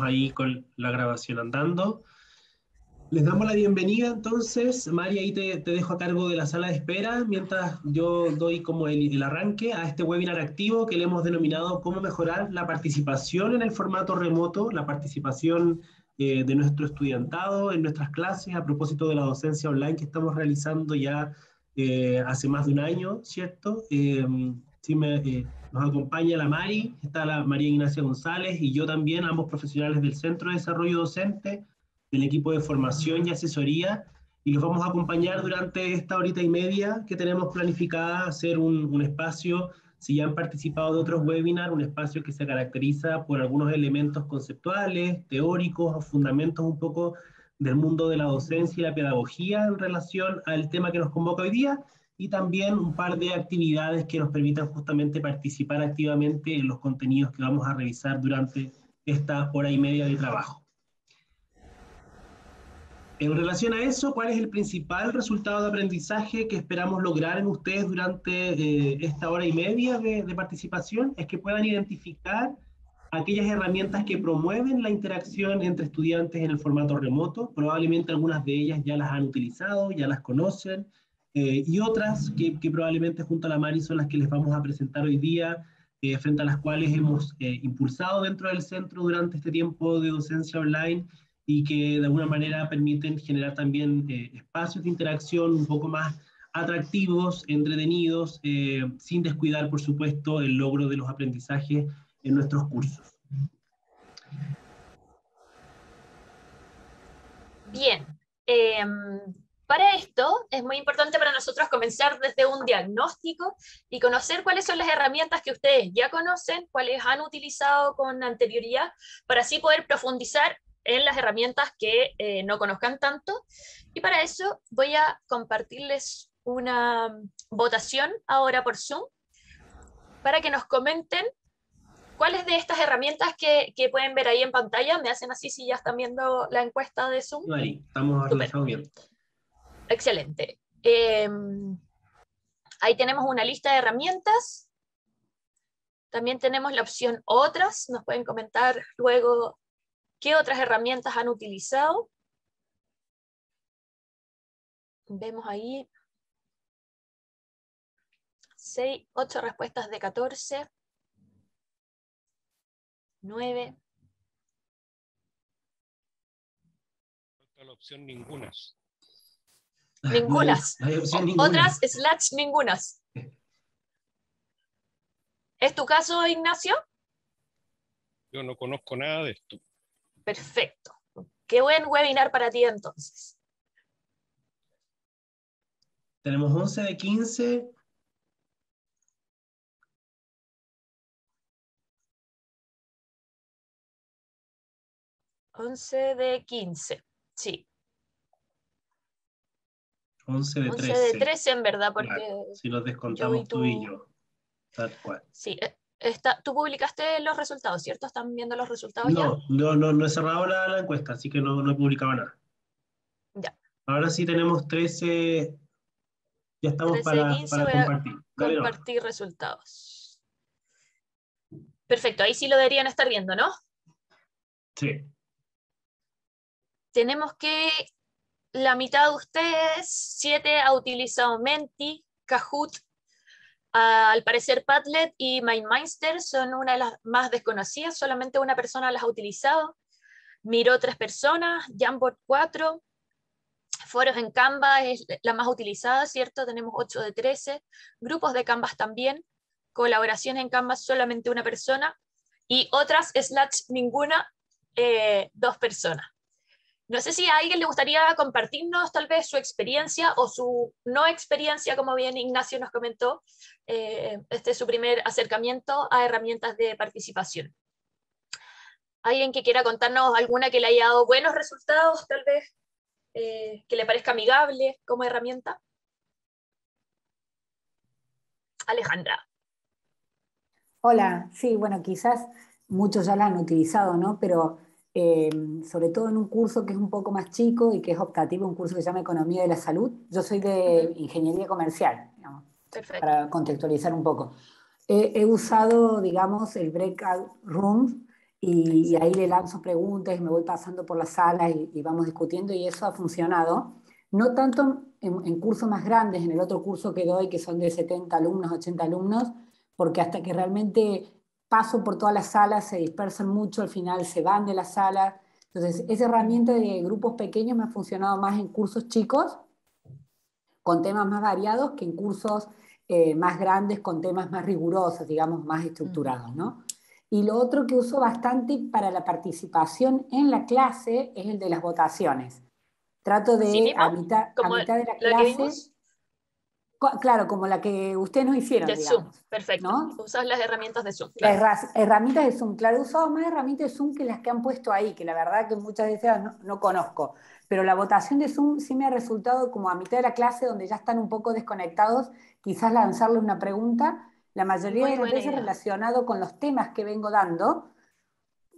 ahí con la grabación andando. Les damos la bienvenida entonces. Mari, ahí te dejo a cargo de la sala de espera mientras yo doy como el arranque a este webinar activo que le hemos denominado cómo mejorar la participación en el formato remoto, la participación de nuestro estudiantado en nuestras clases a propósito de la docencia online que estamos realizando ya hace más de un año, ¿cierto? Nos acompaña la Mari, está la María Ignacia González y yo también, ambos profesionales del Centro de Desarrollo Docente, del equipo de formación y asesoría, y los vamos a acompañar durante esta horita y media que tenemos planificada hacer un espacio, si ya han participado de otros webinars, un espacio que se caracteriza por algunos elementos conceptuales, teóricos o fundamentos un poco del mundo de la docencia y la pedagogía en relación al tema que nos convoca hoy día, y también un par de actividades que nos permitan justamente participar activamente en los contenidos que vamos a revisar durante esta hora y media de trabajo. En relación a eso, ¿cuál es el principal resultado de aprendizaje que esperamos lograr en ustedes durante esta hora y media de participación? Es que puedan identificar aquellas herramientas que promueven la interacción entre estudiantes en el formato remoto. Probablemente algunas de ellas ya las han utilizado, ya las conocen, y otras que probablemente junto a la Mari son las que les vamos a presentar hoy día, frente a las cuales hemos impulsado dentro del centro durante este tiempo de docencia online, y que de alguna manera permiten generar también espacios de interacción un poco más atractivos, entretenidos, sin descuidar, por supuesto, el logro de los aprendizajes en nuestros cursos. Bien, para esto es muy importante para nosotros comenzar desde un diagnóstico y conocer cuáles son las herramientas que ustedes ya conocen, cuáles han utilizado con anterioridad, para así poder profundizar en las herramientas que no conozcan tanto. Y para eso voy a compartirles una votación ahora por Zoom para que nos comenten cuáles de estas herramientas que pueden ver ahí en pantalla, me hacen así si ya están viendo la encuesta de Zoom. Ahí, estamos relajados bien. Excelente. Ahí tenemos una lista de herramientas. También tenemos la opción otras. Nos pueden comentar luego qué otras herramientas han utilizado. Vemos ahí 8 respuestas de 14. 9. La opción ninguna. Ningunas. No hay opción ninguna. Otras / ningunas. ¿Es tu caso, Ignacio? Yo no conozco nada de esto. Perfecto. Qué buen webinar para ti entonces. Tenemos 11 de 15. $11 de 15, sí. 11 de 13. 11 de 13 en verdad, porque claro, si los descontamos tú y yo. Tal cual. Sí, tú publicaste los resultados, ¿cierto? ¿Están viendo los resultados no, ya? No he cerrado la encuesta, así que no he publicado nada. Ya. Ahora sí tenemos 13. Ya estamos 13 de 15, para voy compartir. a compartir resultados. Perfecto, ahí sí lo deberían estar viendo, ¿no? Sí. Tenemos que la mitad de ustedes, 7 ha utilizado Menti, Kahoot, al parecer Padlet y MindMeister son una de las más desconocidas, solamente una persona las ha utilizado. Miro 3 personas, Jamboard 4, foros en Canva es la más utilizada, ¿cierto? Tenemos 8 de 13, grupos de Canvas también, colaboración en Canvas solamente una persona, y otras / ninguna, 2 personas. No sé si a alguien le gustaría compartirnos tal vez su experiencia o su no experiencia, como bien Ignacio nos comentó, este es su primer acercamiento a herramientas de participación. ¿Alguien que quiera contarnos alguna que le haya dado buenos resultados, tal vez, que le parezca amigable como herramienta? Alejandra. Hola, sí, bueno, quizás muchos ya la han utilizado, ¿no? Pero sobre todo en un curso que es un poco más chico y que es optativo, un curso que se llama Economía de la Salud. Yo soy de Ingeniería Comercial, digamos, para contextualizar un poco. He usado, digamos, el Breakout Room y ahí le lanzo preguntas y me voy pasando por la sala y vamos discutiendo y eso ha funcionado. No tanto en cursos más grandes, en el otro curso que doy, que son de 70 alumnos, 80 alumnos, porque hasta que realmente paso por todas las salas se dispersan mucho, al final se van de la sala. Entonces, esa herramienta de grupos pequeños me ha funcionado más en cursos chicos, con temas más variados, que en cursos más grandes, con temas más rigurosos, digamos, más estructurados, ¿no? Y lo otro que uso bastante para la participación en la clase es el de las votaciones. Trato ¿Así de, mismo? a ¿Como mitad de la la que clase, vimos? claro, como la que ustedes nos hicieron, De Zoom, digamos, perfecto. ¿no? Usas las herramientas de Zoom, claro. Las herramientas de Zoom, claro, he usado más herramientas de Zoom que las que han puesto ahí, que la verdad que muchas veces no conozco. Pero la votación de Zoom sí me ha resultado como a mitad de la clase, donde ya están un poco desconectados, quizás lanzarle una pregunta, la mayoría Muy de las buena veces idea. relacionado con los temas que vengo dando,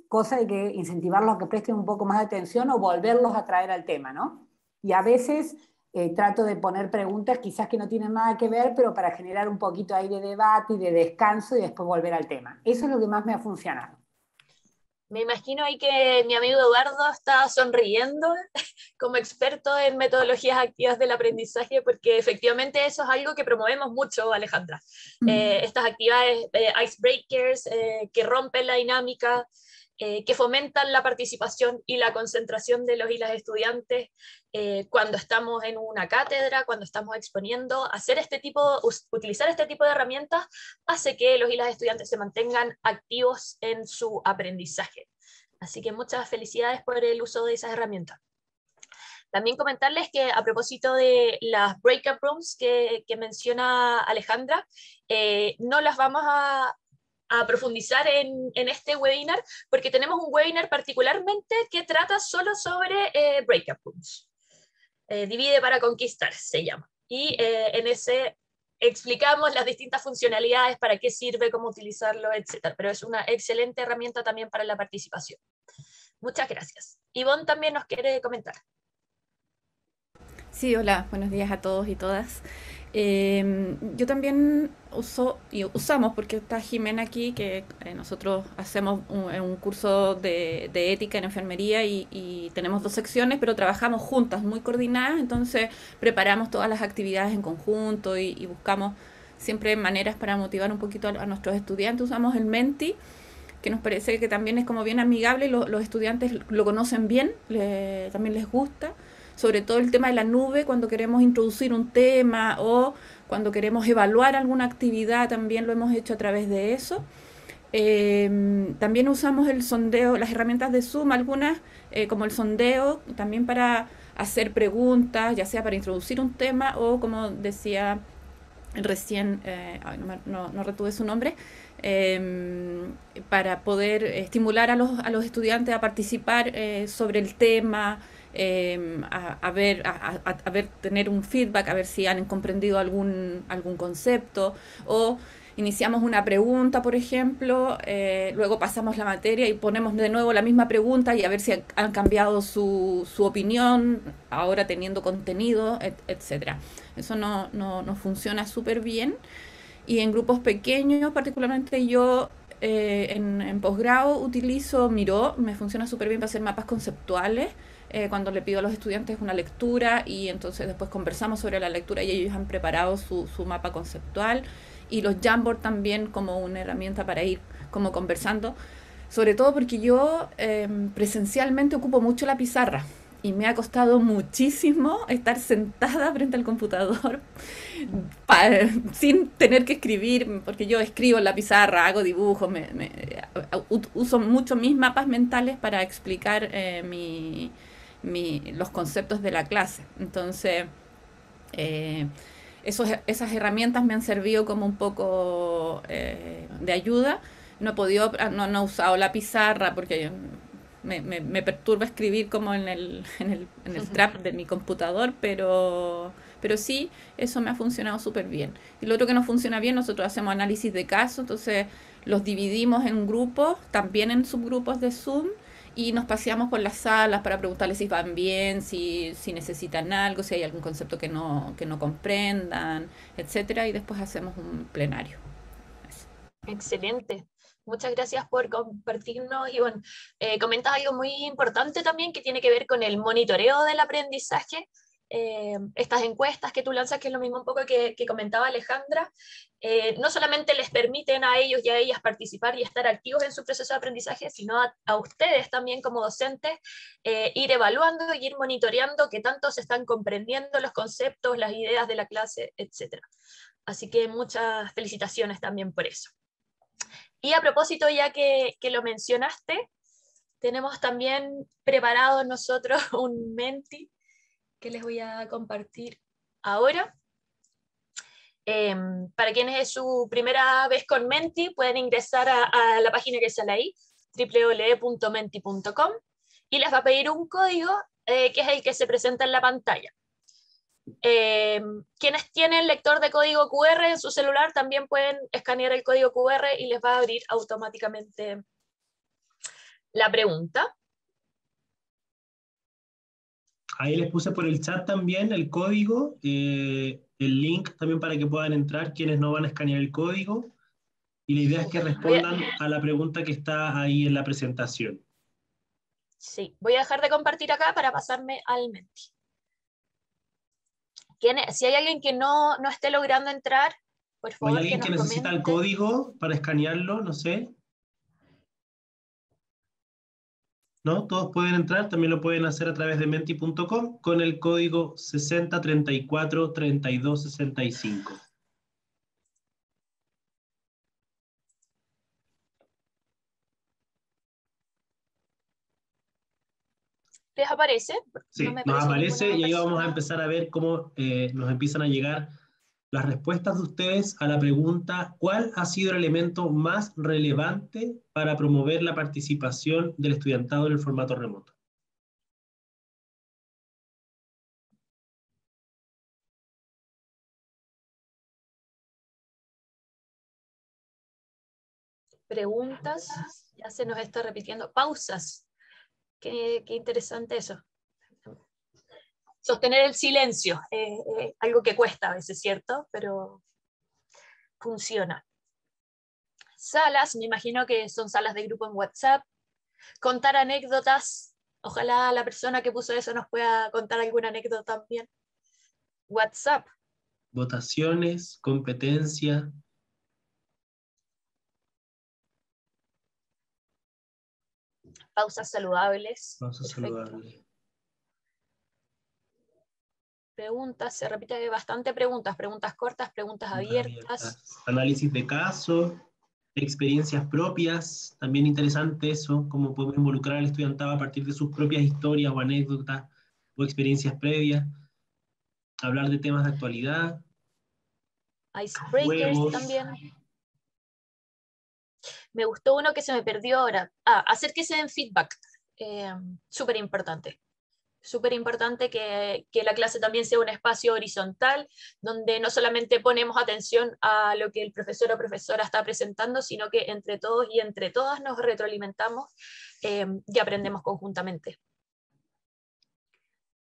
cosa de que incentivarlos a que presten un poco más de atención o volverlos a traer al tema, ¿no? Y a veces trato de poner preguntas quizás que no tienen nada que ver, pero para generar un poquito ahí de debate y de descanso y después volver al tema. Eso es lo que más me ha funcionado. Me imagino ahí que mi amigo Eduardo está sonriendo como experto en metodologías activas del aprendizaje, porque efectivamente eso es algo que promovemos mucho, Alejandra. Estas actividades icebreakers que rompen la dinámica, que fomentan la participación y la concentración de los y las estudiantes cuando estamos en una cátedra, cuando estamos exponiendo, utilizar este tipo de herramientas hace que los y las estudiantes se mantengan activos en su aprendizaje. Así que muchas felicidades por el uso de esas herramientas. También comentarles que a propósito de las breakout rooms que menciona Alejandra, no las vamos a profundizar en este webinar, porque tenemos un webinar particularmente que trata solo sobre breakout rooms. Divide para conquistar, se llama. Y en ese explicamos las distintas funcionalidades, para qué sirve, cómo utilizarlo, etc. Pero es una excelente herramienta también para la participación. Muchas gracias. Ivonne también nos quiere comentar. Sí, hola, buenos días a todos y todas. Yo también uso y usamos, porque está Jimena aquí, que nosotros hacemos un curso de ética en enfermería y tenemos 2 secciones, pero trabajamos juntas, muy coordinadas, entonces preparamos todas las actividades en conjunto y buscamos siempre maneras para motivar un poquito a nuestros estudiantes. Usamos el Menti, que nos parece que también es como bien amigable, los estudiantes lo conocen bien, también les gusta. Sobre todo el tema de la nube, cuando queremos introducir un tema o cuando queremos evaluar alguna actividad, también lo hemos hecho a través de eso. También usamos el sondeo, las herramientas de Zoom, algunas como el sondeo, también para hacer preguntas, ya sea para introducir un tema o, como decía recién, no retuve su nombre, para poder estimular a los estudiantes a participar sobre el tema, tener un feedback, a ver si han comprendido algún concepto, o iniciamos una pregunta, por ejemplo, luego pasamos la materia y ponemos de nuevo la misma pregunta y a ver si han cambiado su opinión, ahora teniendo contenido, etc. Eso no funciona súper bien. Y en grupos pequeños, particularmente yo en posgrado utilizo Miro, me funciona súper bien para hacer mapas conceptuales. Cuando le pido a los estudiantes una lectura y entonces después conversamos sobre la lectura y ellos han preparado su mapa conceptual, y los Jamboard también como una herramienta para ir como conversando, sobre todo porque yo presencialmente ocupo mucho la pizarra y me ha costado muchísimo estar sentada frente al computador sin tener que escribir, porque yo escribo en la pizarra, hago dibujos, uso mucho mis mapas mentales para explicar los conceptos de la clase. Entonces, esas herramientas me han servido como un poco de ayuda. No he usado la pizarra porque me perturba escribir como en el trap de mi computador, pero sí, eso me ha funcionado súper bien. Y lo otro que nos funciona bien, nosotros hacemos análisis de casos, entonces los dividimos en grupos, también en subgrupos de Zoom, y nos paseamos por las salas para preguntarles si van bien, si necesitan algo, si hay algún concepto que no comprendan, etcétera, y después hacemos un plenario. Eso. Excelente. Muchas gracias por compartirnos y bueno, comentas algo muy importante también que tiene que ver con el monitoreo del aprendizaje. Estas encuestas que tú lanzas, que es lo mismo un poco que comentaba Alejandra, no solamente les permiten a ellos y a ellas participar y estar activos en su proceso de aprendizaje, sino a ustedes también como docentes ir evaluando y ir monitoreando que tanto se están comprendiendo los conceptos, las ideas de la clase, etc. Así que muchas felicitaciones también por eso. Y a propósito, ya que lo mencionaste, tenemos también preparado nosotros un Menti que les voy a compartir ahora. Para quienes es su primera vez con Menti, pueden ingresar a la página que sale ahí, www.menti.com, y les va a pedir un código que es el que se presenta en la pantalla. Quienes tienen lector de código QR en su celular también pueden escanear el código QR y les va a abrir automáticamente la pregunta. Ahí les puse por el chat también el código, el link también para que puedan entrar quienes no van a escanear el código. Y la idea es que respondan a la pregunta que está ahí en la presentación. Sí, voy a dejar de compartir acá para pasarme al Menti. Si hay alguien que no esté logrando entrar, por ¿O hay favor alguien que necesita el código para escanearlo? No sé. ¿No? Todos pueden entrar, también lo pueden hacer a través de menti.com con el código 60343265. ¿Les aparece? Sí, No me nos aparece aparece ninguna y ahí vamos a persona. empezar a ver cómo nos empiezan a llegar las respuestas de ustedes a la pregunta: ¿cuál ha sido el elemento más relevante para promover la participación del estudiantado en el formato remoto? Preguntas, ya se nos está repitiendo. Pausas, qué interesante eso. Sostener el silencio, algo que cuesta a veces, ¿cierto? Pero funciona. Salas, me imagino que son salas de grupo en WhatsApp. Contar anécdotas, ojalá la persona que puso eso nos pueda contar alguna anécdota también. WhatsApp. Votaciones, competencia. Pausas saludables. Vamos a Perfecto. saludarle. Preguntas, se repite bastante preguntas cortas, preguntas abiertas. Análisis de caso, experiencias propias, también interesante eso, cómo podemos involucrar al estudiantado a partir de sus propias historias o anécdotas o experiencias previas, hablar de temas de actualidad, Icebreakers juegos. también. Me gustó uno que se me perdió ahora. Hacer que se den feedback. Súper importante. Súper importante que la clase también sea un espacio horizontal, donde no solamente ponemos atención a lo que el profesor o profesora está presentando, sino que entre todos y entre todas nos retroalimentamos y aprendemos conjuntamente.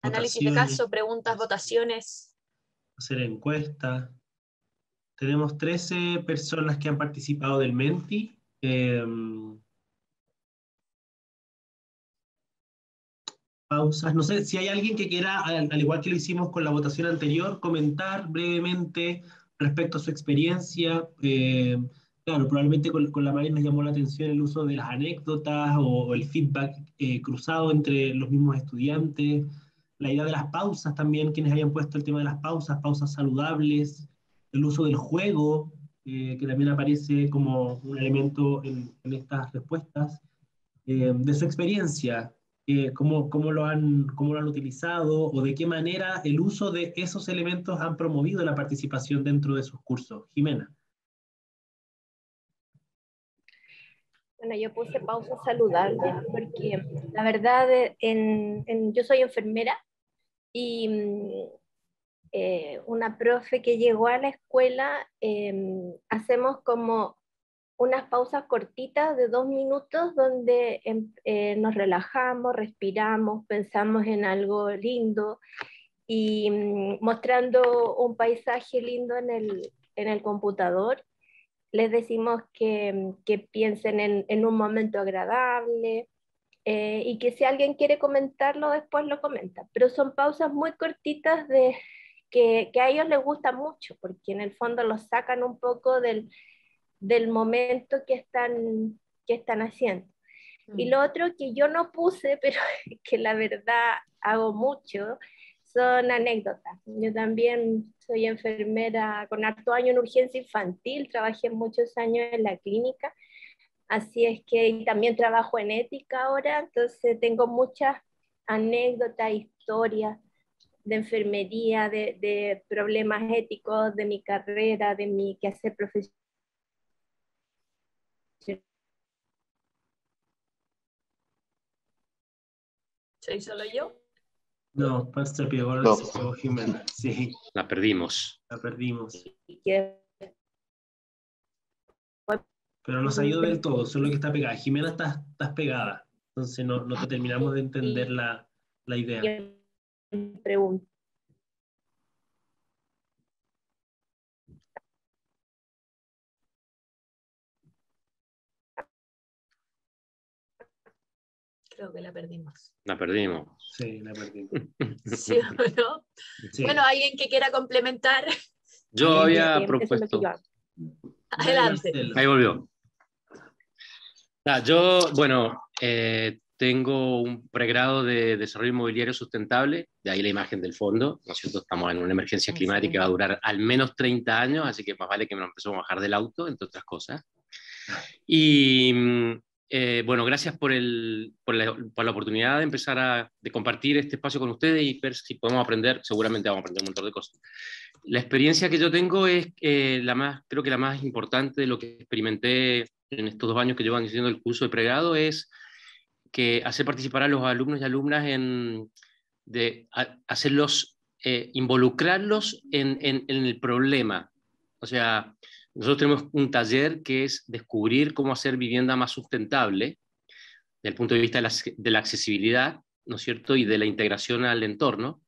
Análisis de caso, preguntas, votaciones. Hacer encuestas. Tenemos 13 personas que han participado del Menti. Pausas. No sé si hay alguien que quiera, al igual que lo hicimos con la votación anterior, comentar brevemente respecto a su experiencia. Claro, probablemente con la Mari nos llamó la atención el uso de las anécdotas o el feedback cruzado entre los mismos estudiantes. La idea de las pausas también, quienes hayan puesto el tema de las pausas, pausas saludables, el uso del juego, que también aparece como un elemento en estas respuestas, de su experiencia, cómo lo han utilizado o de qué manera el uso de esos elementos han promovido la participación dentro de sus cursos. Jimena. Bueno, yo puse pausas saludables porque la verdad, yo soy enfermera y una profe que llegó a la escuela, hacemos como unas pausas cortitas de 2 minutos donde nos relajamos, respiramos, pensamos en algo lindo y mostrando un paisaje lindo en el computador. les decimos que piensen en un momento agradable, y que si alguien quiere comentarlo, después lo comenta. Pero son pausas muy cortitas que a ellos les gusta mucho, porque en el fondo los sacan un poco del momento que están haciendo. Y lo otro que yo no puse, pero que la verdad hago mucho, son anécdotas. Yo también soy enfermera con harto año en urgencia infantil, trabajé muchos años en la clínica, así es que también trabajo en ética ahora, entonces tengo muchas anécdotas, historias de enfermería, de problemas éticos, de mi carrera, de mi quehacer profesional. ¿Soy solo yo? No, se pegó, No. se pegó Jimena. Sí, La perdimos. la perdimos. Que Pero no se ha ido del todo, solo que está pegada. Jimena, estás pegada. Entonces no te terminamos de entender la idea. pregunto. Creo que la perdimos. La perdimos. Sí, la perdimos. ¿Sí o no? Sí. Bueno, alguien que quiera complementar, Yo había Eso es lo que propuesto. yo hago. adelante. Marcelo. Ahí volvió. Yo, bueno, tengo un pregrado de desarrollo inmobiliario sustentable, de ahí la imagen del fondo, ¿no es cierto? Estamos en una emergencia climática que va a durar al menos 30 años, así que más vale que me lo empezamos a bajar del auto, entre otras cosas. Y bueno, gracias por la oportunidad de empezar de compartir este espacio con ustedes y ver si podemos aprender. Seguramente vamos a aprender un montón de cosas. La experiencia que yo tengo es creo que la más importante de lo que experimenté en estos 2 años que llevan haciendo el curso de pregrado es que hacer participar a los alumnos y alumnas hacerlos, involucrarlos en el problema. O sea, nosotros tenemos un taller que es descubrir cómo hacer vivienda más sustentable desde el punto de vista de la accesibilidad, ¿no es cierto?, y de la integración al entorno.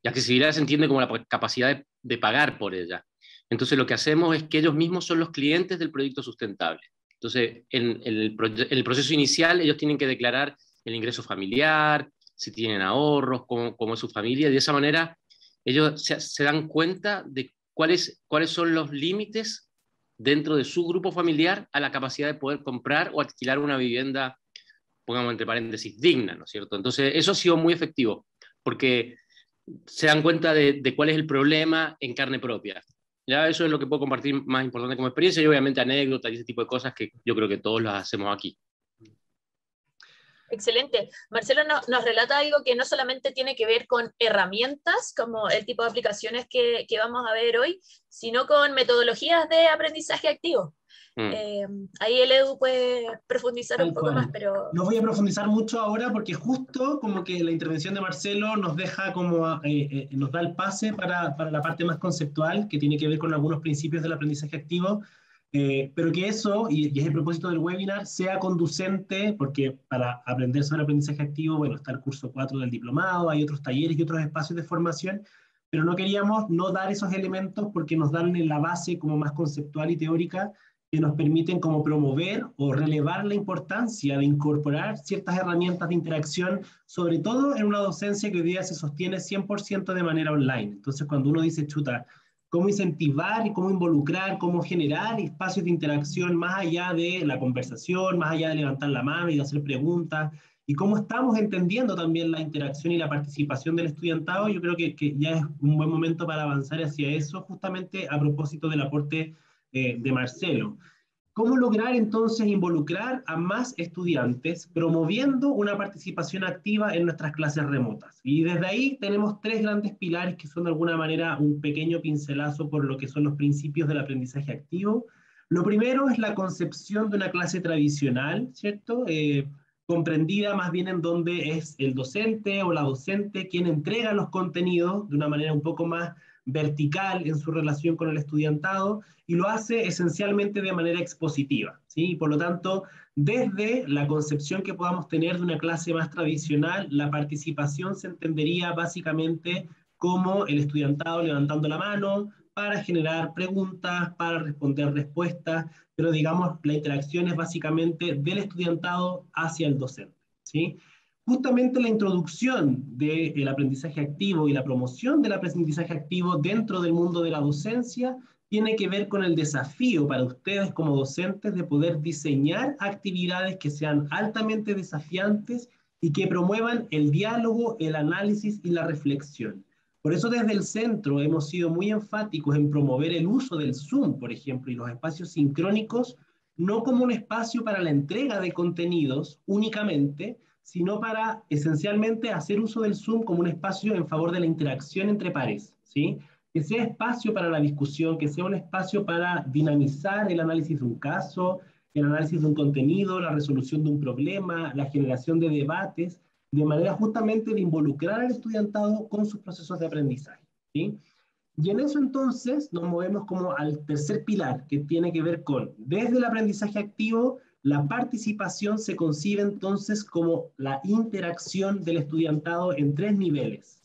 Y accesibilidad se entiende como la capacidad de pagar por ella. Entonces lo que hacemos es que ellos mismos son los clientes del proyecto sustentable. Entonces, en el proceso inicial, ellos tienen que declarar el ingreso familiar, si tienen ahorros, cómo es su familia, y de esa manera ellos se dan cuenta de cuáles son los límites dentro de su grupo familiar a la capacidad de poder comprar o alquilar una vivienda, pongamos entre paréntesis, digna, ¿no es cierto? Entonces, eso ha sido muy efectivo, porque se dan cuenta de cuál es el problema en carne propia. Ya eso es lo que puedo compartir más importante como experiencia y obviamente anécdotas y ese tipo de cosas que yo creo que todos las hacemos aquí. Excelente. Marcelo nos relata algo que no solamente tiene que ver con herramientas, como el tipo de aplicaciones que vamos a ver hoy, sino con metodologías de aprendizaje activo. Ahí el Edu puede profundizar un poco más, pero... No voy a profundizar mucho ahora porque justo como que la intervención de Marcelo nos deja como, nos da el pase para la parte más conceptual, que tiene que ver con algunos principios del aprendizaje activo, pero que eso, y es el propósito del webinar, sea conducente, porque para aprender sobre aprendizaje activo, bueno, está el curso 4 del diplomado, hay otros talleres y otros espacios de formación, pero no queríamos no dar esos elementos porque nos dan la base como más conceptual y teórica, que nos permiten como promover o relevar la importancia de incorporar ciertas herramientas de interacción, sobre todo en una docencia que hoy día se sostiene 100% de manera online. Entonces, cuando uno dice, chuta, cómo incentivar y cómo involucrar, cómo generar espacios de interacción más allá de la conversación, más allá de levantar la mano y de hacer preguntas, y cómo estamos entendiendo también la interacción y la participación del estudiantado, yo creo que ya es un buen momento para avanzar hacia eso, justamente a propósito del aporte de Marcelo. ¿Cómo lograr entonces involucrar a más estudiantes promoviendo una participación activa en nuestras clases remotas? Y desde ahí tenemos 3 grandes pilares que son de alguna manera un pequeño pincelazo por lo que son los principios del aprendizaje activo. Lo primero es la concepción de una clase tradicional, ¿cierto? Comprendida más bien en donde es el docente o la docente quien entrega los contenidos de una manera un poco más vertical en su relación con el estudiantado y lo hace esencialmente de manera expositiva, ¿sí? Por lo tanto, desde la concepción que podamos tener de una clase más tradicional, la participación se entendería básicamente como el estudiantado levantando la mano, para generar preguntas, para responder respuestas, pero digamos, la interacción es básicamente del estudiantado hacia el docente, ¿sí? Justamente la introducción del aprendizaje activo y la promoción del aprendizaje activo dentro del mundo de la docencia tiene que ver con el desafío para ustedes como docentes de poder diseñar actividades que sean altamente desafiantes y que promuevan el diálogo, el análisis y la reflexión. Por eso desde el centro hemos sido muy enfáticos en promover el uso del Zoom, por ejemplo, y los espacios sincrónicos, no como un espacio para la entrega de contenidos únicamente, sino para esencialmente hacer uso del Zoom como un espacio en favor de la interacción entre pares, ¿sí? Que sea espacio para la discusión, que sea un espacio para dinamizar el análisis de un caso, el análisis de un contenido, la resolución de un problema, la generación de debates, de manera justamente de involucrar al estudiantado con sus procesos de aprendizaje, ¿sí? Y en eso entonces nos movemos como al tercer pilar, que tiene que ver con, desde el aprendizaje activo, la participación se concibe entonces como la interacción del estudiantado en tres niveles.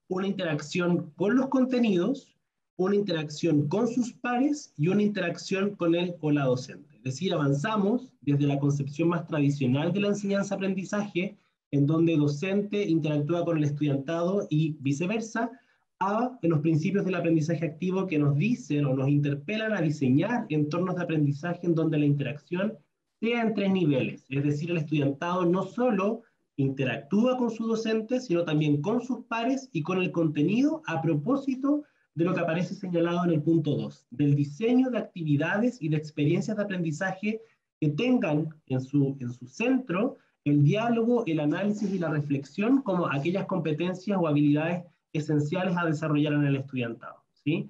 Una interacción con los contenidos, una interacción con sus pares y una interacción con él o la docente. Es decir, avanzamos desde la concepción más tradicional de la enseñanza-aprendizaje, en donde docente interactúa con el estudiantado y viceversa, a los principios del aprendizaje activo que nos dicen o nos interpelan a diseñar entornos de aprendizaje en donde la interacción sea en tres niveles. Es decir, el estudiantado no solo interactúa con su docente, sino también con sus pares y con el contenido a propósito de lo que aparece señalado en el punto 2, del diseño de actividades y de experiencias de aprendizaje que tengan en su centro el diálogo, el análisis y la reflexión como aquellas competencias o habilidades esenciales a desarrollar en el estudiantado, ¿sí?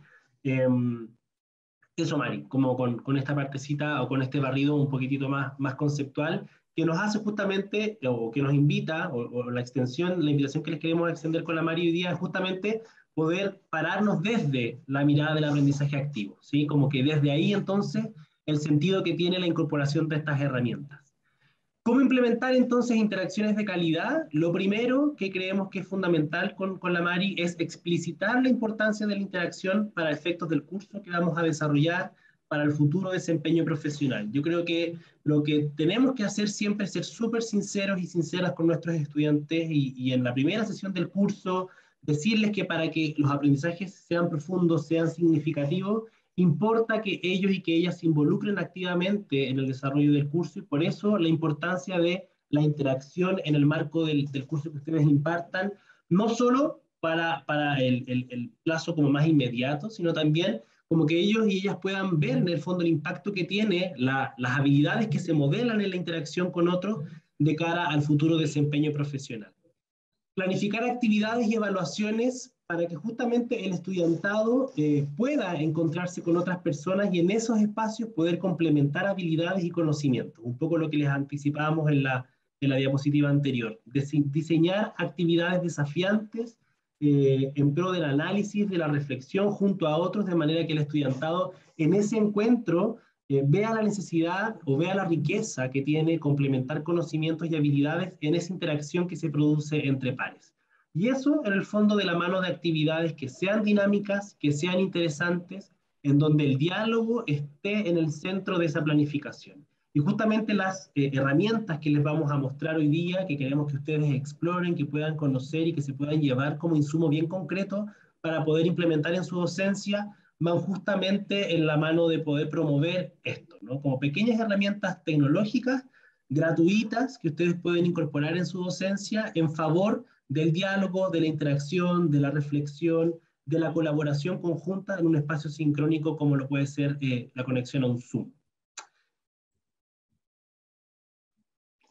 Eso, Mari, como con esta partecita o con este barrido un poquitito más conceptual, que nos hace justamente, o que nos invita, o la extensión, la invitación que les queremos extender con la Mari hoy día es justamente poder pararnos desde la mirada del aprendizaje activo, ¿sí? Como que desde ahí entonces el sentido que tiene la incorporación de estas herramientas. ¿Cómo implementar entonces interacciones de calidad? Lo primero que creemos que es fundamental con la Mari es explicitar la importancia de la interacción para efectos del curso que vamos a desarrollar para el futuro desempeño profesional. Yo creo que lo que tenemos que hacer siempre es ser súper sinceros y sinceras con nuestros estudiantes y en la primera sesión del curso decirles que para que los aprendizajes sean profundos, sean significativos, importa que ellos y que ellas se involucren activamente en el desarrollo del curso y por eso la importancia de la interacción en el marco del curso que ustedes impartan, no solo para el plazo como más inmediato, sino también como que ellos y ellas puedan ver en el fondo el impacto que tiene las habilidades que se modelan en la interacción con otros de cara al futuro desempeño profesional. Planificar actividades y evaluaciones para que justamente el estudiantado pueda encontrarse con otras personas y en esos espacios poder complementar habilidades y conocimientos. Un poco lo que les anticipábamos en la diapositiva anterior. Diseñar actividades desafiantes en pro del análisis, de la reflexión junto a otros, de manera que el estudiantado en ese encuentro vea la necesidad o vea la riqueza que tiene complementar conocimientos y habilidades en esa interacción que se produce entre pares. Y eso en el fondo de la mano de actividades que sean dinámicas, que sean interesantes, en donde el diálogo esté en el centro de esa planificación. Y justamente las herramientas que les vamos a mostrar hoy día, que queremos que ustedes exploren, que puedan conocer y que se puedan llevar como insumo bien concreto para poder implementar en su docencia, van justamente en la mano de poder promover esto, ¿no? Como pequeñas herramientas tecnológicas gratuitas que ustedes pueden incorporar en su docencia en favor del diálogo, de la interacción, de la reflexión, de la colaboración conjunta en un espacio sincrónico como lo puede ser la conexión a un Zoom.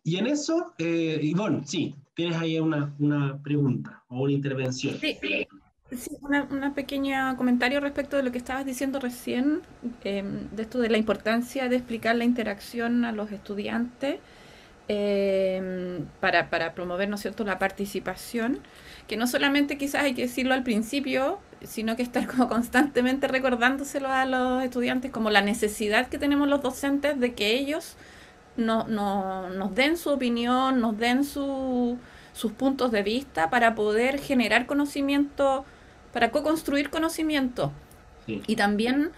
Y en eso, Ivonne, sí, tienes ahí una pregunta o una intervención. Sí, sí, una pequeña comentario respecto de lo que estabas diciendo recién, de esto de la importancia de explicar la interacción a los estudiantes para promover, ¿no es cierto?, la participación, que no solamente quizás hay que decirlo al principio, sino que estar como constantemente recordándoselo a los estudiantes como la necesidad que tenemos los docentes de que ellos nos den su opinión, nos den sus puntos de vista para poder generar conocimiento, para co-construir conocimiento. Sí. Y también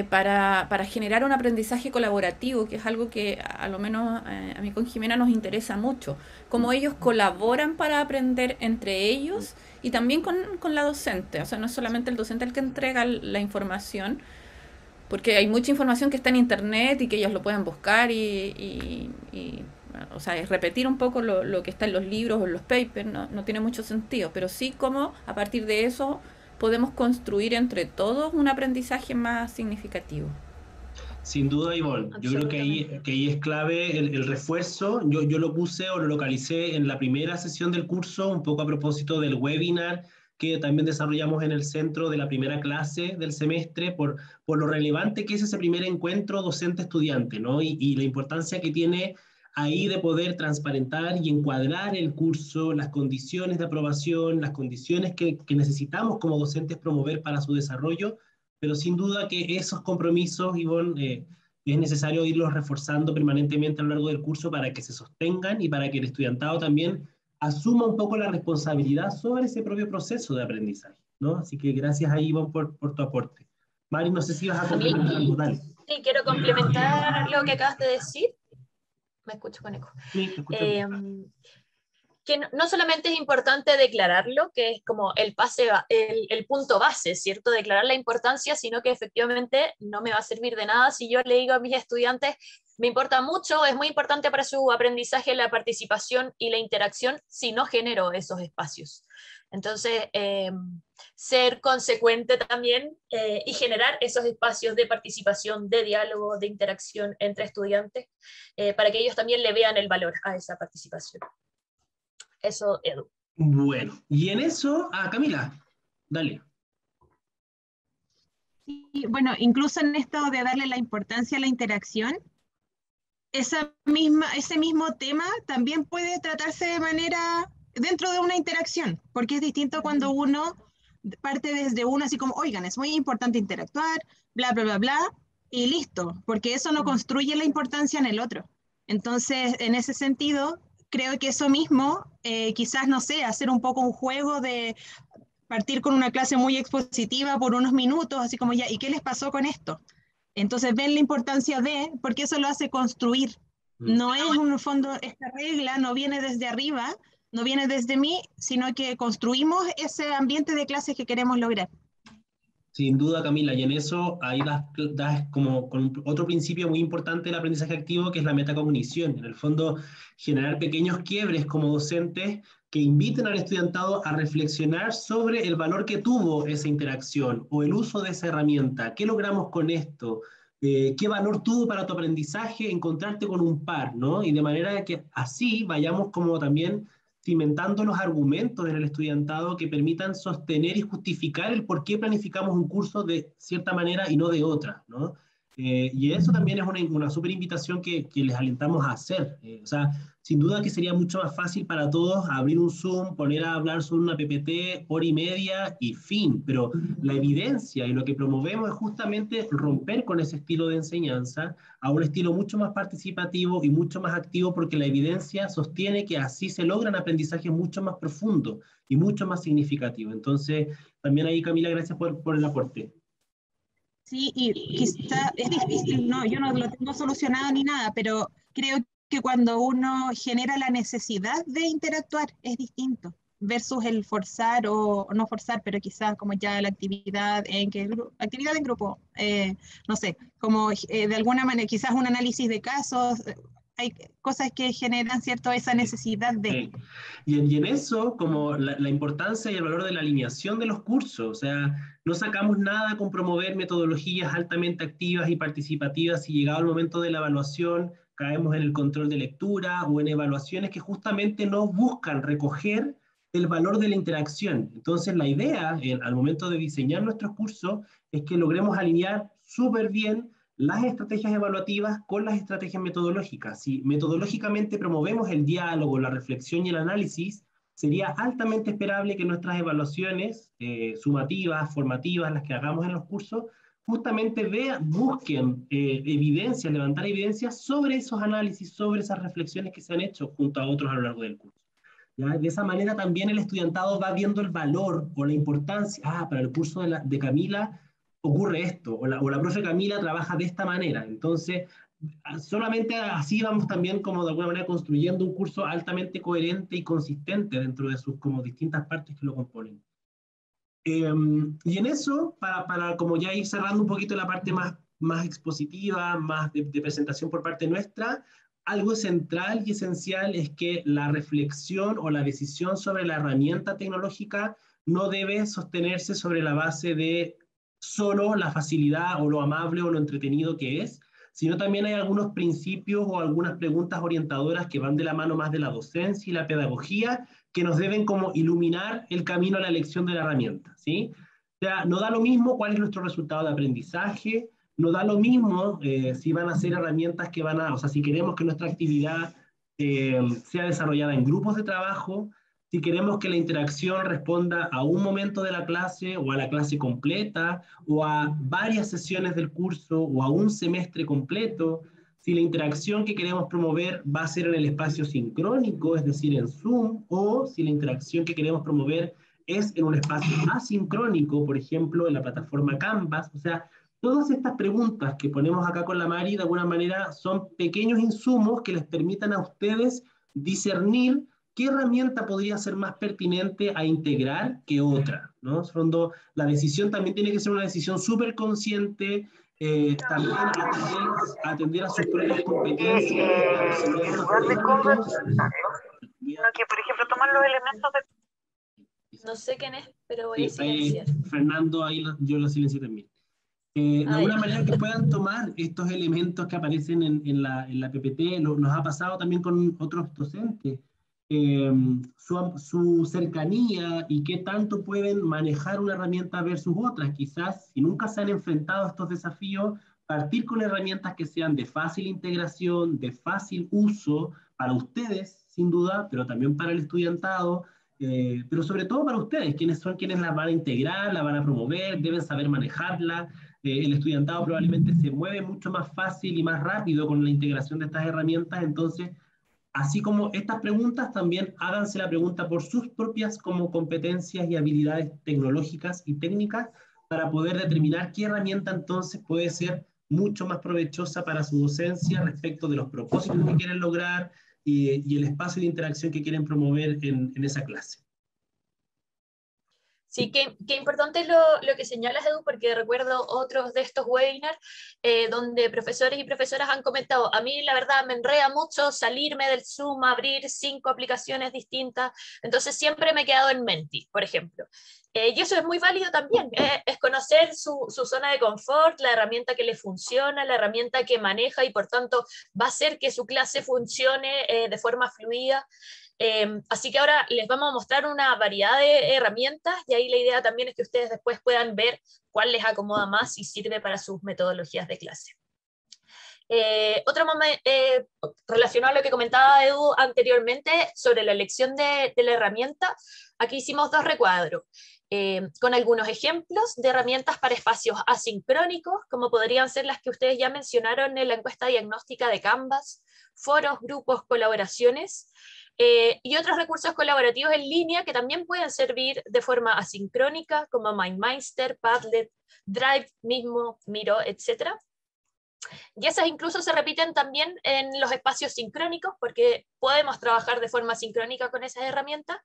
para generar un aprendizaje colaborativo, que es algo que a lo menos a mí con Jimena nos interesa mucho, cómo ellos colaboran para aprender entre ellos y también con la docente. O sea, no es solamente el docente el que entrega la información, porque hay mucha información que está en internet y que ellos lo pueden buscar o sea, es repetir un poco lo que está en los libros o en los papers, no tiene mucho sentido, pero sí como a partir de eso podemos construir entre todos un aprendizaje más significativo. Sin duda, Ivonne. Yo creo que ahí es clave el refuerzo. Yo lo puse o lo localicé en la primera sesión del curso, un poco a propósito del webinar que también desarrollamos en el centro de la primera clase del semestre, por lo relevante que es ese primer encuentro docente-estudiante, ¿no? Y la importancia que tiene ahí de poder transparentar y encuadrar el curso, las condiciones de aprobación, las condiciones que necesitamos como docentes promover para su desarrollo, pero sin duda que esos compromisos, Ivonne, es necesario irlos reforzando permanentemente a lo largo del curso para que se sostengan y para que el estudiantado también asuma un poco la responsabilidad sobre ese propio proceso de aprendizaje, ¿no? Así que gracias a Ivonne por tu aporte. Mari, no sé si vas a complementar algo, dale. Sí, quiero complementar lo que acabas de decir. Me escucho con eco. Sí, te escucho. Que no solamente es importante declararlo, que es como el punto base, ¿cierto? Declarar la importancia, sino que efectivamente no me va a servir de nada si yo le digo a mis estudiantes, me importa mucho, es muy importante para su aprendizaje la participación y la interacción, si no genero esos espacios. Entonces, ser consecuente también y generar esos espacios de participación, de diálogo, de interacción entre estudiantes, para que ellos también le vean el valor a esa participación. Eso, Edu. Bueno, y en eso, Camila, dale. Sí, bueno, incluso en esto de darle la importancia a la interacción, ese mismo tema también puede tratarse de manera dentro de una interacción, porque es distinto cuando uno parte desde uno así como, oigan, es muy importante interactuar, bla, bla, bla, bla, y listo, porque eso no construye la importancia en el otro. Entonces, en ese sentido, creo que eso mismo, quizás, no sé, hacer un poco un juego de partir con una clase muy expositiva por unos minutos, así como ya, ¿y qué les pasó con esto? Entonces ven la importancia de, porque eso lo hace construir. No es un fondo, esta regla no viene desde arriba, no viene desde mí, sino que construimos ese ambiente de clases que queremos lograr. Sin duda, Camila, y en eso ahí das como con otro principio muy importante del aprendizaje activo, que es la metacognición. En el fondo, generar pequeños quiebres como docentes que inviten al estudiantado a reflexionar sobre el valor que tuvo esa interacción o el uso de esa herramienta. ¿Qué logramos con esto? ¿Qué valor tuvo para tu aprendizaje encontrarte con un par, ¿no? Y de manera que así vayamos como también cimentando los argumentos en el estudiantado que permitan sostener y justificar el por qué planificamos un curso de cierta manera y no de otra, ¿no? Y eso también es una súper invitación que les alentamos a hacer. O sea, sin duda que sería mucho más fácil para todos abrir un Zoom, poner a hablar sobre una PPT, hora y media y fin, pero la evidencia y lo que promovemos es justamente romper con ese estilo de enseñanza a un estilo mucho más participativo y mucho más activo, porque la evidencia sostiene que así se logran aprendizajes mucho más profundos y mucho más significativos. Entonces, también ahí, Camila, gracias por el aporte. Sí, y quizá es difícil, no, yo no lo tengo solucionado ni nada, pero creo que cuando uno genera la necesidad de interactuar es distinto versus el forzar o no forzar, pero quizás como ya la actividad actividad en grupo, no sé, como de alguna manera, quizás un análisis de casos, hay cosas que generan, ¿cierto?, esa necesidad de... Sí. Y en eso, como la importancia y el valor de la alineación de los cursos, o sea, no sacamos nada con promover metodologías altamente activas y participativas y llegado el momento de la evaluación caemos en el control de lectura o en evaluaciones que justamente no buscan recoger el valor de la interacción. Entonces, la idea al momento de diseñar nuestros cursos es que logremos alinear súper bien las estrategias evaluativas con las estrategias metodológicas. Si metodológicamente promovemos el diálogo, la reflexión y el análisis, sería altamente esperable que nuestras evaluaciones sumativas, formativas, las que hagamos en los cursos, justamente busquen evidencias, levantar evidencias sobre esos análisis, sobre esas reflexiones que se han hecho junto a otros a lo largo del curso. ¿Ya? De esa manera también el estudiantado va viendo el valor o la importancia. Para el curso de Camila, ocurre esto, o la profe Camila trabaja de esta manera. Entonces, solamente así vamos también como de alguna manera construyendo un curso altamente coherente y consistente dentro de sus como distintas partes que lo componen. Y en eso, para como ya ir cerrando un poquito la parte más expositiva, más de presentación por parte nuestra, algo central y esencial es que la reflexión o la decisión sobre la herramienta tecnológica no debe sostenerse sobre la base de solo la facilidad o lo amable o lo entretenido que es, sino también hay algunos principios o algunas preguntas orientadoras que van de la mano más de la docencia y la pedagogía, que nos deben como iluminar el camino a la elección de la herramienta, ¿sí? O sea, no da lo mismo cuál es nuestro resultado de aprendizaje, no da lo mismo si van a ser herramientas que van a, o sea, si queremos que nuestra actividad sea desarrollada en grupos de trabajo, si queremos que la interacción responda a un momento de la clase o a la clase completa o a varias sesiones del curso o a un semestre completo, si la interacción que queremos promover va a ser en el espacio sincrónico, es decir, en Zoom, o si la interacción que queremos promover es en un espacio asincrónico, por ejemplo, en la plataforma Canvas. O sea, todas estas preguntas que ponemos acá con la Mari, de alguna manera, son pequeños insumos que les permitan a ustedes discernir qué herramienta podría ser más pertinente a integrar que otra, ¿no? La decisión también tiene que ser una decisión súper consciente, también atender a sus propias competencias, conocimientos técnicos. Que, por ejemplo, toman los elementos de... No sé quién es, pero voy a silenciar. Fernando, ahí yo lo silencié también. De alguna manera que puedan tomar estos elementos que aparecen en la PPT, nos ha pasado también con otros docentes, su cercanía y qué tanto pueden manejar una herramienta versus otras. Quizás, si nunca se han enfrentado a estos desafíos, partir con herramientas que sean de fácil integración, de fácil uso para ustedes, sin duda, pero también para el estudiantado, pero sobre todo para ustedes, quienes son quienes la van a integrar, la van a promover, deben saber manejarla. El estudiantado probablemente se mueve mucho más fácil y más rápido con la integración de estas herramientas, entonces, así como estas preguntas, también háganse la pregunta por sus propias como competencias y habilidades tecnológicas y técnicas para poder determinar qué herramienta entonces puede ser mucho más provechosa para su docencia respecto de los propósitos que quieren lograr y el espacio de interacción que quieren promover en esa clase. Sí, qué importante es lo que señalas, Edu, porque recuerdo otros de estos webinars donde profesores y profesoras han comentado, a mí la verdad me enreda mucho salirme del Zoom, abrir 5 aplicaciones distintas, entonces siempre me he quedado en Menti, por ejemplo. Y eso es muy válido también, es conocer su zona de confort, la herramienta que le funciona, la herramienta que maneja y por tanto va a hacer que su clase funcione de forma fluida. Así que ahora les vamos a mostrar una variedad de herramientas y ahí la idea también es que ustedes después puedan ver cuál les acomoda más y sirve para sus metodologías de clase. Otro momento relacionado a lo que comentaba Edu anteriormente sobre la elección de la herramienta, aquí hicimos 2 recuadros. Con algunos ejemplos de herramientas para espacios asincrónicos, como podrían ser las que ustedes ya mencionaron en la encuesta diagnóstica de Canvas, foros, grupos, colaboraciones, y otros recursos colaborativos en línea que también pueden servir de forma asincrónica, como MindMeister, Padlet, Drive mismo, Miro, etc. Y esas incluso se repiten también en los espacios sincrónicos, porque podemos trabajar de forma sincrónica con esas herramientas,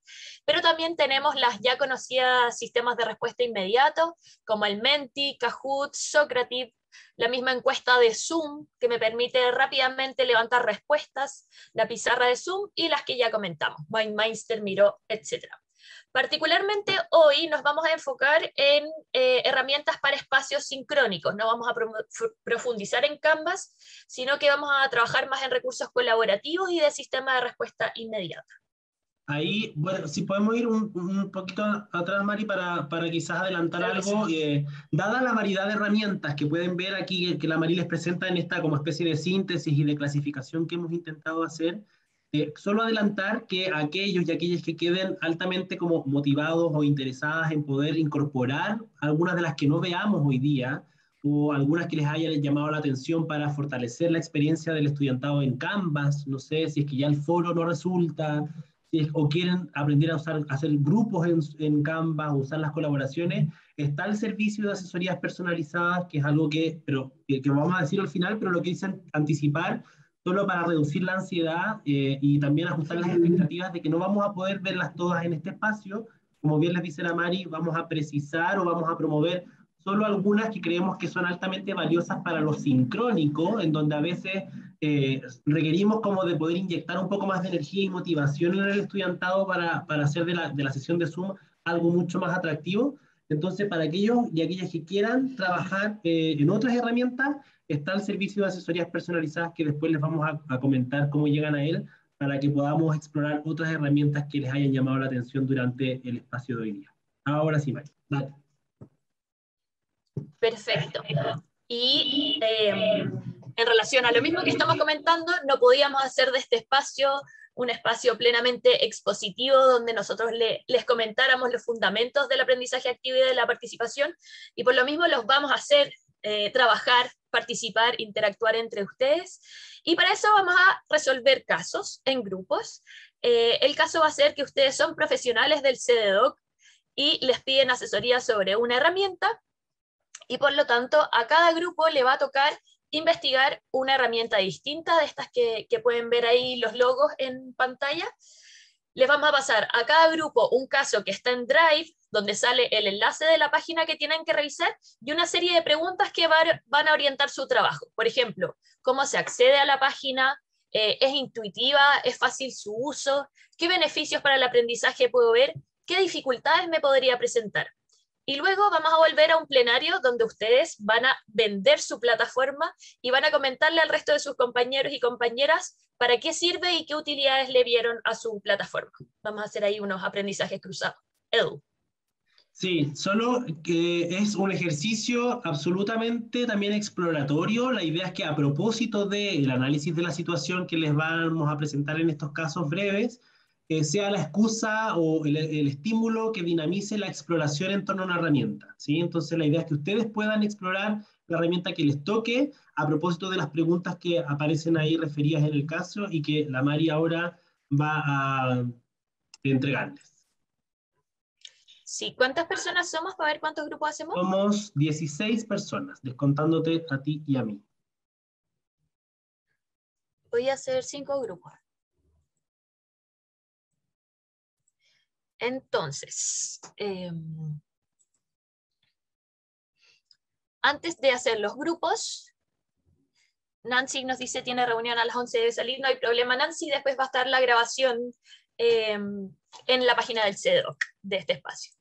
pero también tenemos las ya conocidas sistemas de respuesta inmediato, como el Menti, Kahoot, Socrative, la misma encuesta de Zoom, que me permite rápidamente levantar respuestas, la pizarra de Zoom y las que ya comentamos, MindMeister, Miro, etc. Particularmente hoy nos vamos a enfocar en herramientas para espacios sincrónicos, no vamos a profundizar en Canvas, sino que vamos a trabajar más en recursos colaborativos y de sistema de respuesta inmediata. Ahí, bueno, si podemos ir un poquito atrás, Mari, para quizás adelantar algo, dada la variedad de herramientas que pueden ver aquí, que la Mari les presenta en esta como especie de síntesis y de clasificación que hemos intentado hacer, solo adelantar que aquellos y aquellas que queden altamente como motivados o interesadas en poder incorporar algunas de las que no veamos hoy día, o algunas que les hayan llamado la atención para fortalecer la experiencia del estudiantado en Canvas, no sé, si es que ya el foro no resulta, o quieren aprender a hacer grupos en Canvas, usar las colaboraciones, Está el servicio de asesorías personalizadas, que es algo que vamos a decir al final, pero lo quise anticipar solo para reducir la ansiedad y también ajustar las expectativas de que no vamos a poder verlas todas en este espacio. Como bien les dice la Mari, vamos a precisar o vamos a promover solo algunas que creemos que son altamente valiosas para lo sincrónico, en donde a veces requerimos como de poder inyectar un poco más de energía y motivación en el estudiantado para hacer de la sesión de Zoom algo mucho más atractivo. Entonces, para aquellos y aquellas que quieran trabajar en otras herramientas, está el servicio de asesorías personalizadas que después les vamos a comentar cómo llegan a él para que podamos explorar otras herramientas que les hayan llamado la atención durante el espacio de hoy día. Ahora sí, Mari, dale. Perfecto. Y en relación a lo mismo que estamos comentando, no podíamos hacer de este espacio un espacio plenamente expositivo donde nosotros les comentáramos los fundamentos del aprendizaje activo y de la participación, y por lo mismo los vamos a hacer trabajar, participar, interactuar entre ustedes, y para eso vamos a resolver casos en grupos. El caso va a ser que ustedes son profesionales del CDDOC y les piden asesoría sobre una herramienta, y por lo tanto a cada grupo le va a tocar investigar una herramienta distinta de estas que pueden ver ahí los logos en pantalla. Les vamos a pasar a cada grupo un caso que está en Drive, donde sale el enlace de la página que tienen que revisar y una serie de preguntas que van a orientar su trabajo. Por ejemplo, cómo se accede a la página, es intuitiva, es fácil su uso, qué beneficios para el aprendizaje puedo ver, qué dificultades me podría presentar. Y luego vamos a volver a un plenario donde ustedes van a vender su plataforma y van a comentarle al resto de sus compañeros y compañeras para qué sirve y qué utilidades le vieron a su plataforma. Vamos a hacer ahí unos aprendizajes cruzados. Edu. Sí, solo que es un ejercicio absolutamente también exploratorio. La idea es que a propósito del análisis de la situación que les vamos a presentar en estos casos breves, sea la excusa o el estímulo que dinamice la exploración en torno a una herramienta, ¿sí? Entonces la idea es que ustedes puedan explorar la herramienta que les toque a propósito de las preguntas que aparecen ahí referidas en el caso y que la Mari ahora va a entregarles. Sí, ¿cuántas personas somos para ver cuántos grupos hacemos? Somos 16 personas, descontándote a ti y a mí. Voy a hacer 5 grupos. Entonces, antes de hacer los grupos, Nancy nos dice tiene reunión a las 11, debe salir, no hay problema Nancy, después va a estar la grabación en la página del CDDOC de este espacio.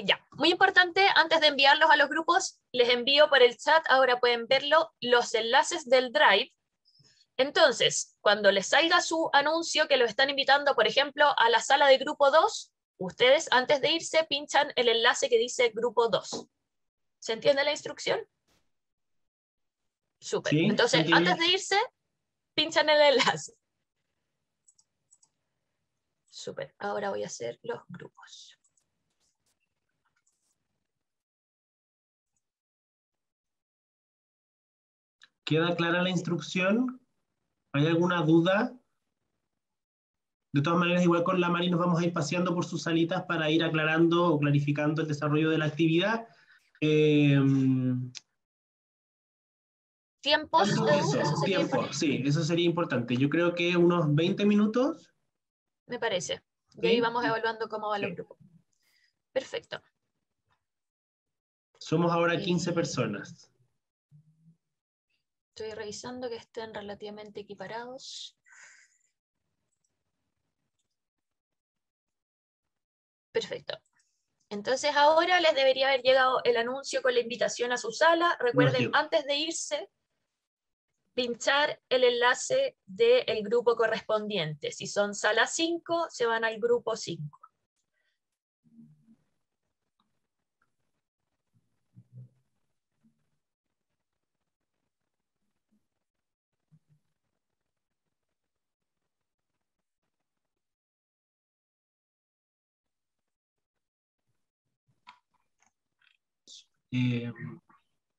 Ya, muy importante, antes de enviarlos a los grupos, les envío por el chat, ahora pueden verlo, los enlaces del Drive. Entonces, cuando les salga su anuncio que lo están invitando, por ejemplo, a la sala de grupo 2, ustedes antes de irse pinchan el enlace que dice grupo 2. ¿Se entiende la instrucción? Súper. Sí, entonces, antes de irse, pinchan el enlace. Súper. Ahora voy a hacer los grupos. ¿Queda clara la instrucción? ¿Hay alguna duda? De todas maneras, igual con la Mari nos vamos a ir paseando por sus salitas para ir aclarando o clarificando el desarrollo de la actividad. ¿Tiempos? Tiempo, sí, eso sería importante. Yo creo que unos 20 minutos. Me parece. Y ¿sí? ahí vamos evaluando cómo van los grupos. Perfecto. Somos ahora 15 personas. Estoy revisando que estén relativamente equiparados. Perfecto. Entonces ahora les debería haber llegado el anuncio con la invitación a su sala. Recuerden, antes de irse, pinchar el enlace del grupo correspondiente. Si son sala 5, se van al grupo 5.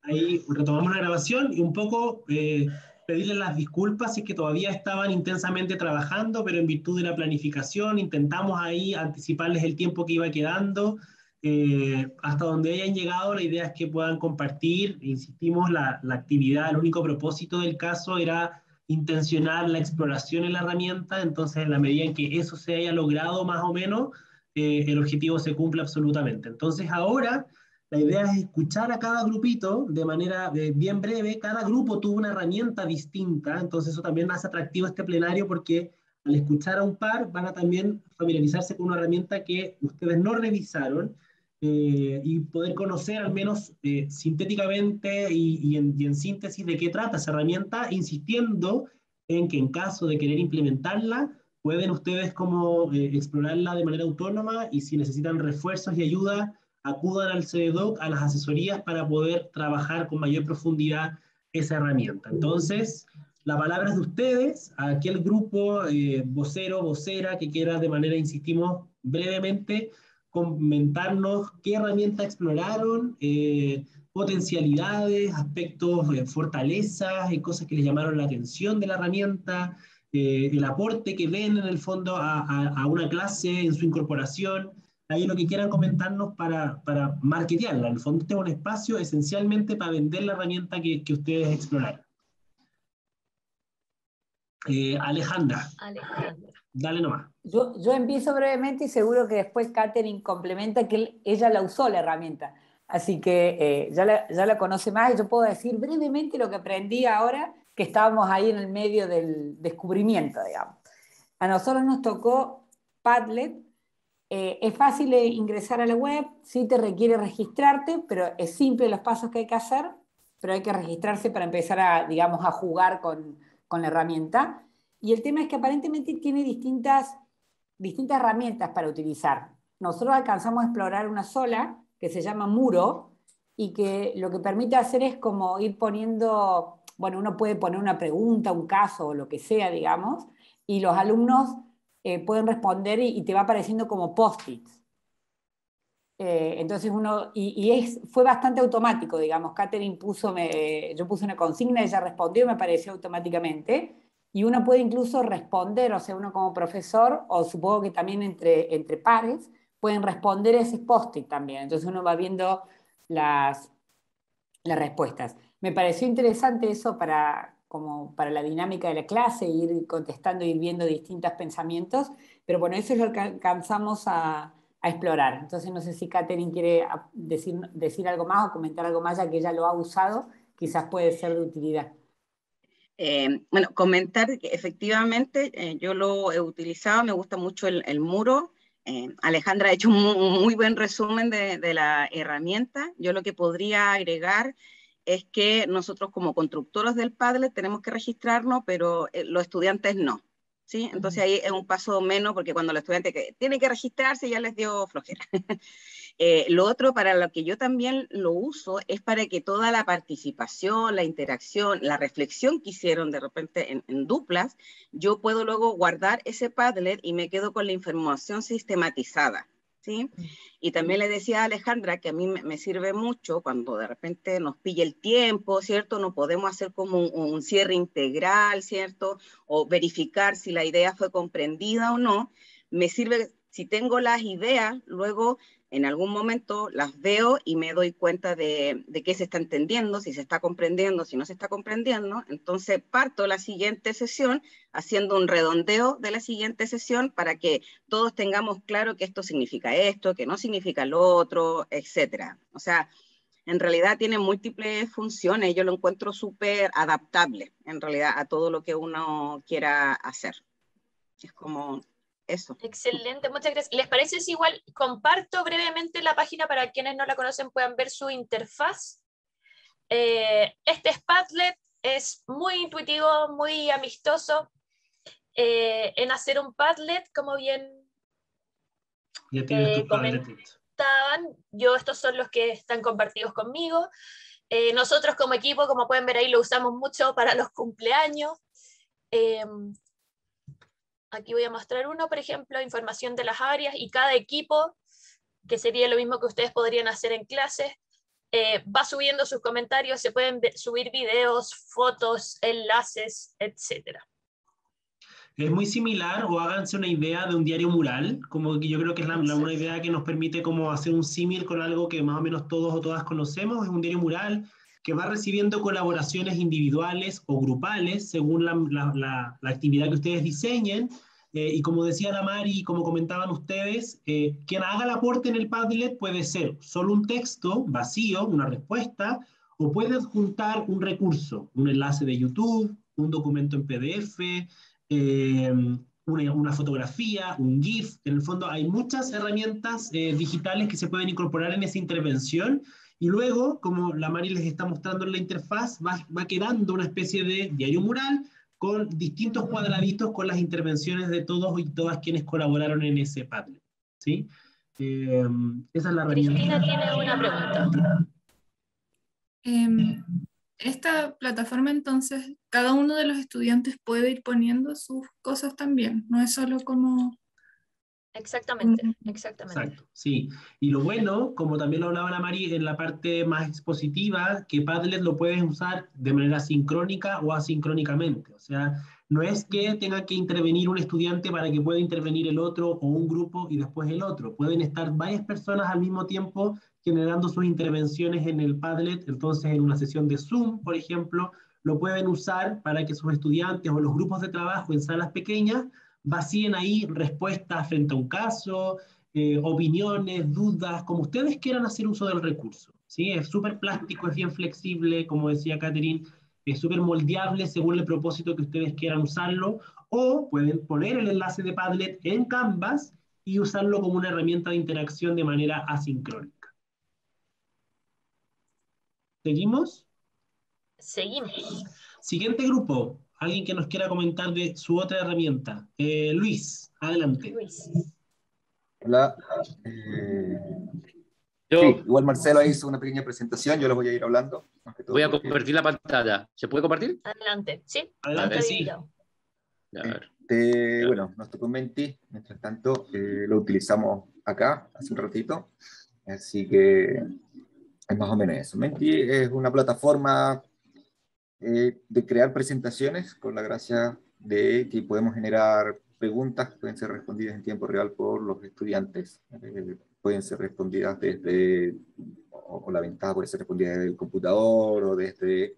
Ahí retomamos la grabación y un poco pedirles las disculpas si es que todavía estaban intensamente trabajando, pero en virtud de la planificación intentamos ahí anticiparles el tiempo que iba quedando. Hasta donde hayan llegado, la idea es que puedan compartir. Insistimos, la actividad, el único propósito del caso era intencionar la exploración en la herramienta, entonces en la medida en que eso se haya logrado más o menos, el objetivo se cumple absolutamente. Entonces ahora la idea es escuchar a cada grupito de manera bien breve. Cada grupo tuvo una herramienta distinta, entonces eso también hace atractivo este plenario, porque al escuchar a un par van a también familiarizarse con una herramienta que ustedes no revisaron, y poder conocer al menos sintéticamente y en síntesis de qué trata esa herramienta, insistiendo en que en caso de querer implementarla, pueden ustedes como explorarla de manera autónoma, y si necesitan refuerzos y ayuda, acudan al CDDOC, a las asesorías, para poder trabajar con mayor profundidad esa herramienta. Entonces, la palabra es de ustedes, a aquel grupo vocero, vocera, que quiera de manera, insistimos, brevemente comentarnos qué herramienta exploraron, potencialidades, aspectos, fortalezas y cosas que les llamaron la atención de la herramienta, el aporte que ven en el fondo a una clase en su incorporación. Ahí lo que quieran comentarnos para marketearla. En el fondo, este es un espacio esencialmente para vender la herramienta que ustedes exploraron. Alejandra, dale nomás. Yo empiezo brevemente y seguro que después Katherine complementa que ella la usó la herramienta. Así que ya la conoce más, y yo puedo decir brevemente lo que aprendí ahora que estábamos ahí en el medio del descubrimiento, digamos. A nosotros nos tocó Padlet. Es fácil ingresar a la web, sí te requiere registrarte, pero es simple los pasos que hay que hacer, pero hay que registrarse para empezar a, digamos, a jugar con la herramienta. Y el tema es que aparentemente tiene distintas herramientas para utilizar. Nosotros alcanzamos a explorar una sola, que se llama Muro, y que lo que permite hacer es como ir poniendo, bueno, uno puede poner una pregunta, un caso o lo que sea, digamos, y los alumnos pueden responder y te va apareciendo como post-its. Entonces fue bastante automático, digamos. Katherine yo puse una consigna, ella respondió y me apareció automáticamente. Y uno puede incluso responder, o sea, uno como profesor, o supongo que también entre pares, pueden responder ese post-it también. Entonces uno va viendo las respuestas. Me pareció interesante eso como para la dinámica de la clase, ir contestando, ir viendo distintos pensamientos, pero bueno, eso es lo que alcanzamos a explorar. Entonces no sé si Katherine quiere decir algo más o comentar algo más, ya que ella lo ha usado, quizás puede ser de utilidad. Bueno, comentar que efectivamente yo lo he utilizado, me gusta mucho el Muro. Alejandra ha hecho un muy buen resumen de la herramienta. Yo lo que podría agregar es que nosotros como constructores del Padlet tenemos que registrarnos, pero los estudiantes no, ¿sí? Entonces ahí es un paso menos, porque cuando los estudiantes tienen que registrarse ya les dio flojera. Lo otro, para lo que yo también lo uso, es para que toda la participación, la interacción, la reflexión que hicieron de repente en duplas, yo puedo luego guardar ese Padlet y me quedo con la información sistematizada, ¿sí? Y también le decía a Alejandra que a mí me sirve mucho cuando de repente nos pilla el tiempo, ¿cierto? No podemos hacer como un cierre integral, ¿cierto? O verificar si la idea fue comprendida o no. Me sirve, si tengo las ideas, luego en algún momento las veo y me doy cuenta de qué se está entendiendo, si se está comprendiendo, si no se está comprendiendo. Entonces parto la siguiente sesión haciendo un redondeo de la siguiente sesión para que todos tengamos claro que esto significa esto, que no significa lo otro, etc. O sea, en realidad tiene múltiples funciones. Yo lo encuentro súper adaptable, en realidad, a todo lo que uno quiera hacer. Es como eso. Excelente, muchas gracias. ¿Les parece si igual comparto brevemente la página para quienes no la conocen puedan ver su interfaz? Este Padlet es muy intuitivo, muy amistoso en hacer un Padlet, como bien comentaban. Estos son los que están compartidos conmigo. Nosotros como equipo, como pueden ver ahí, lo usamos mucho para los cumpleaños. Aquí voy a mostrar uno, por ejemplo, información de las áreas y cada equipo, que sería lo mismo que ustedes podrían hacer en clases, va subiendo sus comentarios, se pueden subir videos, fotos, enlaces, etc. Es muy similar, o háganse una idea de un diario mural, como que yo creo que es una idea que nos permite como hacer un símil con algo que más o menos todos o todas conocemos. Es un diario mural que va recibiendo colaboraciones individuales o grupales según la actividad que ustedes diseñen. Y como decía la Mari y como comentaban ustedes, quien haga el aporte en el Padlet puede ser solo un texto vacío, una respuesta, o puede adjuntar un recurso, un enlace de YouTube, un documento en PDF, una fotografía, un GIF. En el fondo hay muchas herramientas digitales que se pueden incorporar en esa intervención, y luego, como la Mari les está mostrando en la interfaz, va quedando una especie de diario mural con distintos cuadraditos con las intervenciones de todos y todas quienes colaboraron en ese Padlet, ¿sí? Esa es la herramienta. Cristina tiene una pregunta. Esta plataforma, entonces, cada uno de los estudiantes puede ir poniendo sus cosas también, no es solo como... Exactamente, exactamente. Exacto, sí. Y lo bueno, como también lo hablaba la Mari en la parte más expositiva, que Padlet lo puedes usar de manera sincrónica o asincrónicamente. O sea, no es que tenga que intervenir un estudiante para que pueda intervenir el otro, o un grupo y después el otro. Pueden estar varias personas al mismo tiempo generando sus intervenciones en el Padlet. Entonces, en una sesión de Zoom, por ejemplo, lo pueden usar para que sus estudiantes o los grupos de trabajo en salas pequeñas vacíen ahí respuestas frente a un caso, opiniones, dudas, como ustedes quieran hacer uso del recurso, ¿sí? Es súper plástico, es bien flexible, como decía Catherine, es súper moldeable según el propósito que ustedes quieran usarlo, o pueden poner el enlace de Padlet en Canvas y usarlo como una herramienta de interacción de manera asincrónica. ¿Seguimos? Seguimos. Siguiente grupo. Alguien que nos quiera comentar de su otra herramienta. Luis, adelante. Luis. Hola. Yo Sí, igual Marcelo hizo una pequeña presentación, yo les voy a ir hablando. Más que todo voy a porque, compartir la pantalla. ¿Se puede compartir? Adelante, sí. Adelante, sí. A ver. bueno, nos tocó Menti, mientras tanto lo utilizamos acá hace un ratito, así que es más o menos eso. Menti es una plataforma de crear presentaciones con la gracia de que podemos generar preguntas que pueden ser respondidas en tiempo real por los estudiantes. Pueden ser respondidas desde, o la ventaja puede ser respondida desde el computador o desde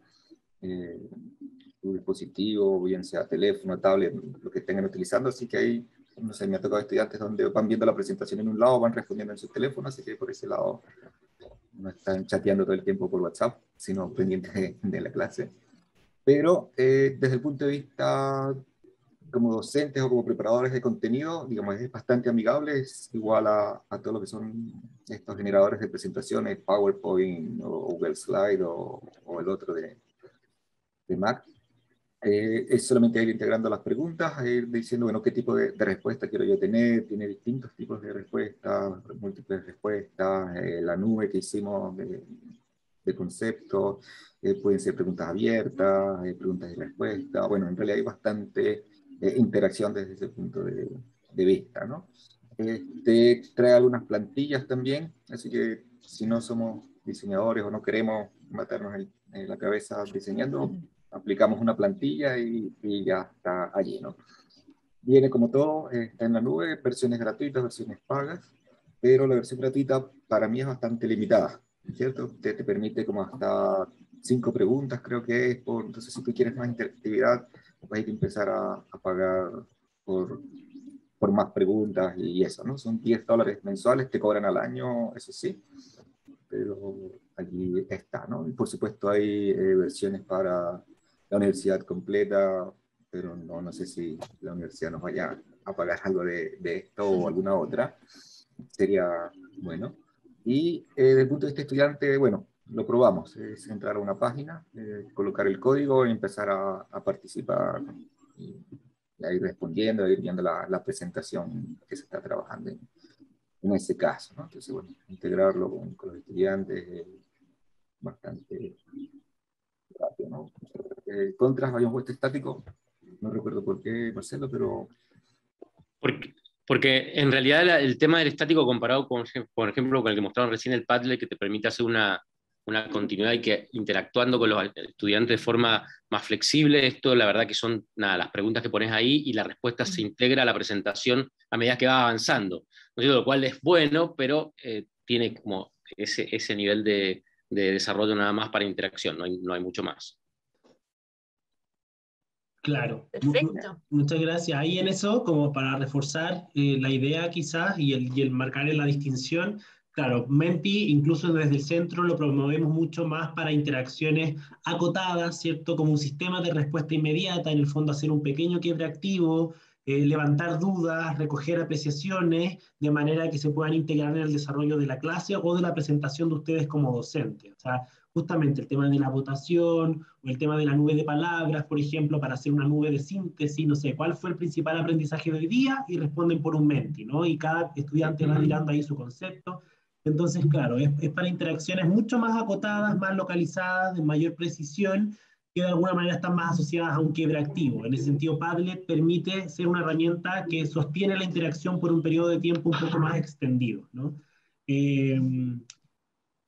su dispositivo, bien sea teléfono, tablet, lo que estén utilizando. Así que ahí, no sé, me ha tocado estudiantes donde van viendo la presentación en un lado, van respondiendo en su teléfono, así que por ese lado no están chateando todo el tiempo por WhatsApp, sino pendientes de la clase. Pero desde el punto de vista como docentes o como preparadores de contenido, digamos, es bastante amigable, es igual a todo lo que son estos generadores de presentaciones, PowerPoint o Google Slide o el otro de Mac. Es solamente ir integrando las preguntas, ir diciendo, bueno, qué tipo de respuesta quiero yo tener, tiene distintos tipos de respuestas, múltiples respuestas, la nube que hicimos de conceptos, pueden ser preguntas abiertas, preguntas y respuestas. Bueno, en realidad hay bastante interacción desde ese punto de vista, ¿no? Trae algunas plantillas también, así que si no somos diseñadores o no queremos matarnos en la cabeza diseñando, aplicamos una plantilla y ya está allí, ¿no? Viene como todo, está en la nube, versiones gratuitas, versiones pagas, pero la versión gratuita para mí es bastante limitada, ¿cierto? Te permite como hasta 5 preguntas, creo que es, entonces si tú quieres más interactividad, vas a empezar a pagar por más preguntas y eso, ¿no? Son $10 mensuales, te cobran al año, eso sí, pero allí está, ¿no? Y por supuesto hay versiones para la universidad completa, pero no sé si la universidad nos vaya a pagar algo de esto o alguna otra. Sería bueno. Y desde el punto de vista estudiante, bueno, lo probamos. Es entrar a una página, colocar el código y empezar a participar. Y a ir respondiendo, a ir viendo la presentación que se está trabajando en ese caso, ¿no? Entonces, bueno, integrarlo con los estudiantes bastante rápido, ¿no? Contras habíamos puesto estático, no recuerdo por qué, Marcelo, pero... Porque en realidad el tema del estático comparado con, por ejemplo, con el que mostraron recién el Padlet, que te permite hacer una una continuidad y que interactuando con los estudiantes de forma más flexible. Esto la verdad que son las preguntas que pones ahí y la respuesta se integra a la presentación a medida que va avanzando, ¿no es cierto? Lo cual es bueno, pero tiene como ese nivel de desarrollo nada más para interacción, no hay mucho más. Claro. Perfecto. Muchas gracias. Ahí en eso, como para reforzar la idea quizás y el marcar en la distinción, claro, Menti, incluso desde el centro, lo promovemos mucho más para interacciones acotadas, ¿cierto? Como un sistema de respuesta inmediata, en el fondo hacer un pequeño quiebre activo, levantar dudas, recoger apreciaciones, de manera que se puedan integrar en el desarrollo de la clase o de la presentación de ustedes como docentes. O sea, justamente el tema de la votación o el tema de la nube de palabras, por ejemplo, para hacer una nube de síntesis, no sé, ¿cuál fue el principal aprendizaje de hoy día? Y responden por un Menti, ¿no? Y cada estudiante va mirando ahí su concepto. Entonces, claro, es para interacciones mucho más acotadas, más localizadas, de mayor precisión, que de alguna manera están más asociadas a un quiebre activo. En ese sentido, Padlet permite ser una herramienta que sostiene la interacción por un periodo de tiempo un poco más extendido, ¿no?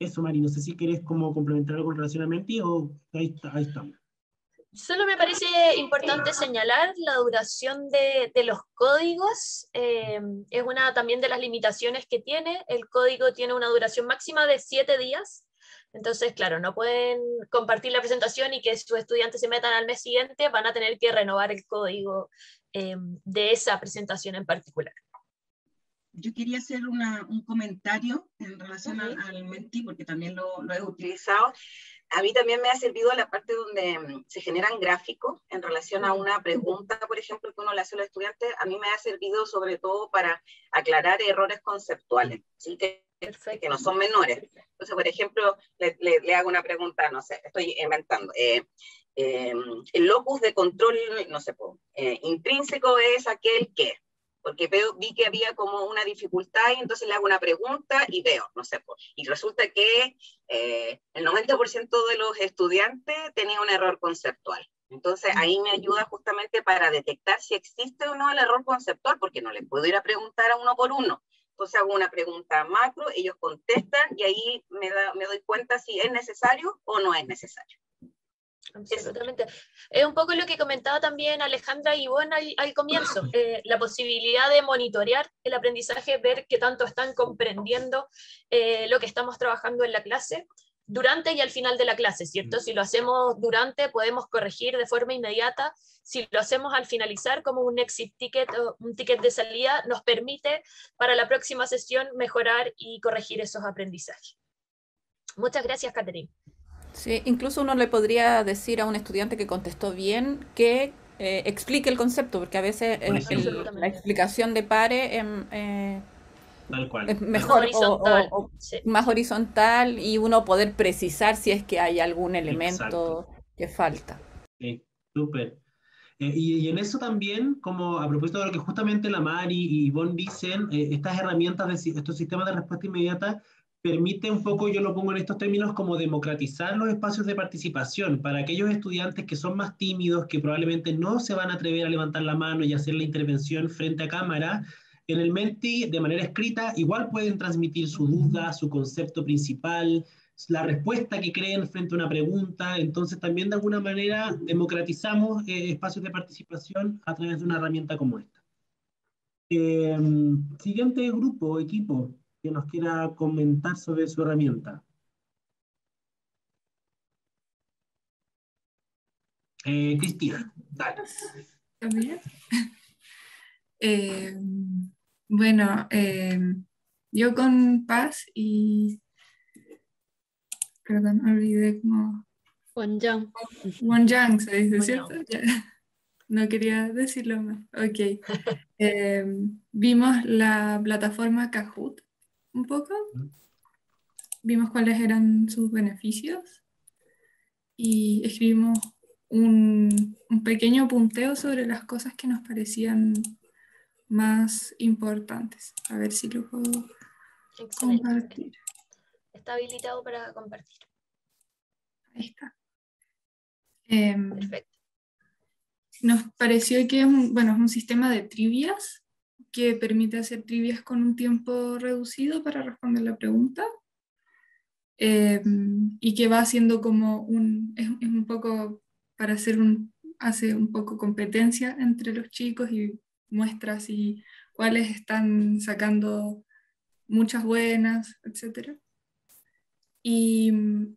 Eso, Mari, no sé si querés como complementar algo en relación a Menti o ahí estamos. Solo me parece importante señalar la duración de los códigos. Es una también de las limitaciones que tiene. El código tiene una duración máxima de 7 días. Entonces, claro, no pueden compartir la presentación y que sus estudiantes se metan al mes siguiente, van a tener que renovar el código de esa presentación en particular. Yo quería hacer un comentario en relación al Menti, porque también lo he utilizado. A mí también me ha servido la parte donde se generan gráficos en relación a una pregunta, por ejemplo, que uno le hace a los estudiantes. A mí me ha servido sobre todo para aclarar errores conceptuales, ¿sí? que no son menores. Entonces, por ejemplo, le hago una pregunta, no sé, estoy inventando. El locus de control, no sé, intrínseco es aquel que... porque vi que había como una dificultad y entonces le hago una pregunta y veo, no sé, y resulta que el 90% de los estudiantes tenía un error conceptual. Entonces ahí me ayuda justamente para detectar si existe o no el error conceptual, porque no les puedo ir a preguntar a uno por uno. Entonces hago una pregunta macro, ellos contestan y ahí me doy cuenta si es necesario o no es necesario. Absolutamente. Es un poco lo que comentaba también Alejandra y Ivonne al comienzo, la posibilidad de monitorear el aprendizaje, ver qué tanto están comprendiendo lo que estamos trabajando en la clase, durante y al final de la clase, ¿cierto? Si lo hacemos durante, podemos corregir de forma inmediata. Si lo hacemos al finalizar como un exit ticket o un ticket de salida, nos permite para la próxima sesión mejorar y corregir esos aprendizajes. Muchas gracias, Catherine. Sí, incluso uno le podría decir a un estudiante que contestó bien que explique el concepto, porque a veces la explicación de pare tal cual. es mejor sí. Más horizontal y uno poder precisar si es que hay algún elemento que falta. Sí, súper. Y en eso también, como a propósito de lo que justamente la Mari y Ivonne dicen, estas herramientas, estos sistemas de respuesta inmediata, permite un poco, yo lo pongo en estos términos, como democratizar los espacios de participación para aquellos estudiantes que son más tímidos, que probablemente no se van a atrever a levantar la mano y hacer la intervención frente a cámara. En el Menti, de manera escrita, igual pueden transmitir su duda, su concepto principal, la respuesta que creen frente a una pregunta. Entonces también de alguna manera democratizamos espacios de participación a través de una herramienta como esta. Siguiente grupo, equipo, que nos quiera comentar sobre su herramienta. Cristina, dale. ¿También? Bueno, yo con Paz y... Perdón, olvidé cómo... Wonjang se dice, ¿cierto? No quería decirlo más. Ok. Vimos la plataforma Kahoot un poco. Vimos cuáles eran sus beneficios. Y escribimos un pequeño punteo sobre las cosas que nos parecían más importantes. A ver si lo puedo compartir. Está habilitado para compartir. Ahí está. Perfecto. Nos pareció que es un sistema de trivias que permite hacer trivias con un tiempo reducido para responder la pregunta. y que va haciendo como es un poco para hace un poco competencia entre los chicos y muestra así cuáles están sacando muchas buenas, etc. Y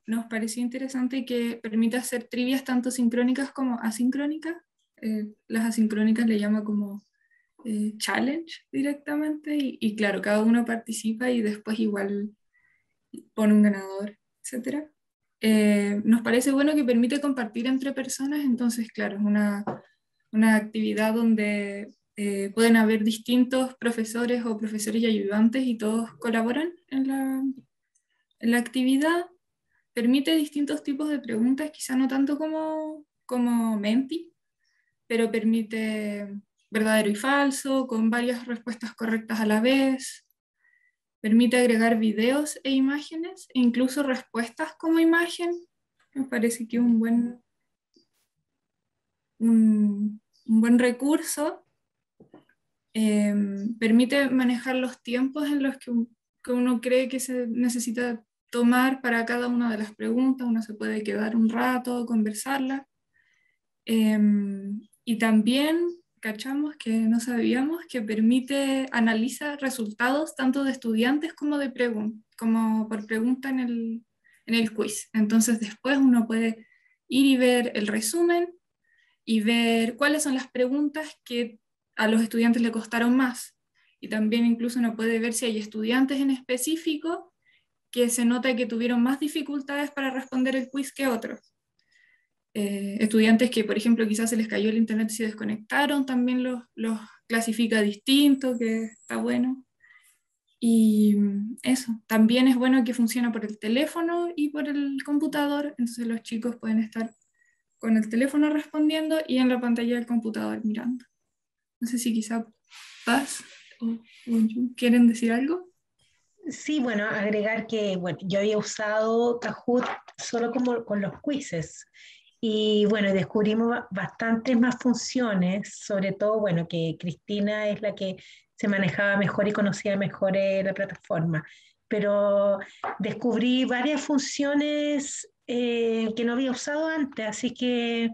nos pareció interesante que permite hacer trivias tanto sincrónicas como asincrónicas. Las asincrónicas le llama como challenge directamente y claro, cada uno participa y después igual pone un ganador, etc. Nos parece bueno que permite compartir entre personas, entonces claro, es una actividad donde pueden haber distintos profesores o profesores y ayudantes y todos colaboran en la actividad. Permite distintos tipos de preguntas, quizá no tanto como Menti, pero permite verdadero y falso, con varias respuestas correctas a la vez. Permite agregar videos e imágenes, e incluso respuestas como imagen. Me parece que es un buen recurso. Permite manejar los tiempos en los que uno cree que se necesita tomar para cada una de las preguntas. Uno se puede quedar un rato, conversarla. Y también cachamos que no sabíamos que analiza resultados tanto de estudiantes como como por pregunta en el quiz. Entonces después uno puede ir y ver el resumen y ver cuáles son las preguntas que a los estudiantes le costaron más. Y también incluso uno puede ver si hay estudiantes en específico que se nota que tuvieron más dificultades para responder el quiz que otros. Estudiantes que, por ejemplo, quizás se les cayó el internet y se desconectaron, también los clasifica distinto, que está bueno. Y eso, también es bueno que funciona por el teléfono y por el computador, entonces los chicos pueden estar con el teléfono respondiendo y en la pantalla del computador mirando. No sé si quizá Paz o Yu quieren decir algo. Sí, bueno, agregar que bueno, yo había usado Kahoot solo como con los quizzes y bueno, descubrimos bastantes más funciones, sobre todo, bueno, que Cristina es la que se manejaba mejor y conocía mejor la plataforma, pero descubrí varias funciones que no había usado antes, así que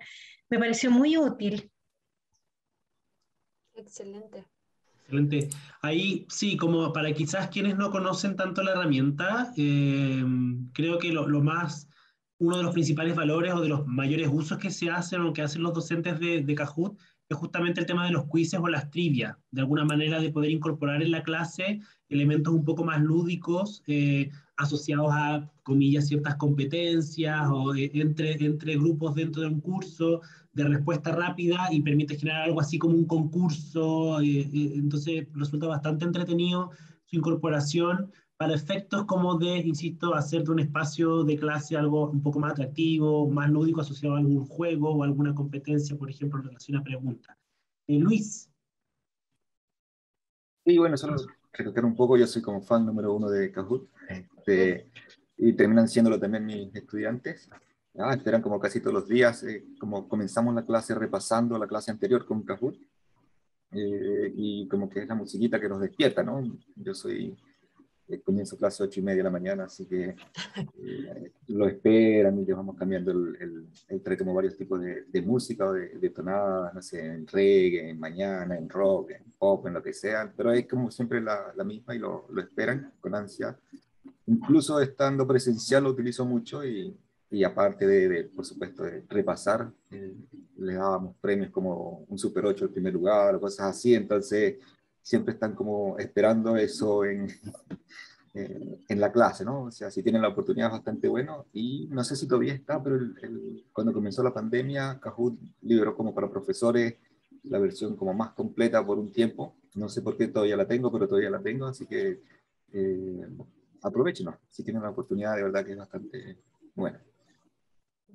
me pareció muy útil. Excelente. Excelente. Ahí sí, como para quizás quienes no conocen tanto la herramienta, creo que uno de los principales valores o de los mayores usos que se hacen o que hacen los docentes de Kahoot es justamente el tema de los quizzes o las trivias, de alguna manera de poder incorporar en la clase elementos un poco más lúdicos asociados a, comillas, ciertas competencias o entre grupos dentro de un curso de respuesta rápida y permite generar algo así como un concurso, entonces resulta bastante entretenido su incorporación para efectos como de, insisto, hacer de un espacio de clase algo un poco más atractivo, más lúdico, asociado a algún juego o alguna competencia, por ejemplo, en relación a preguntas. Luis. Sí, bueno, solo recalcar un poco, yo soy como fan número 1 de Kahoot, y terminan siéndolo también mis estudiantes. Esperan como casi todos los días, como comenzamos la clase repasando la clase anterior con Kahoot, y como que es la musiquita que nos despierta, ¿no? Yo comienzo clase 8:30 de la mañana, así que lo esperan y les vamos cambiando trae como varios tipos de música o de tonadas, no sé, en reggae, en mañana, en rock, en pop, en lo que sea, pero es como siempre la misma y lo esperan con ansia. Incluso estando presencial lo utilizo mucho y aparte por supuesto, de repasar, le dábamos premios como un Super 8 en primer lugar o cosas así, entonces siempre están como esperando eso en la clase, ¿no? O sea, si tienen la oportunidad es bastante bueno y no sé si todavía está, pero cuando comenzó la pandemia, Kahoot liberó como para profesores la versión como más completa por un tiempo, no sé por qué todavía la tengo, pero todavía la tengo, así que aprovechenlo, si tienen la oportunidad, de verdad que es bastante bueno.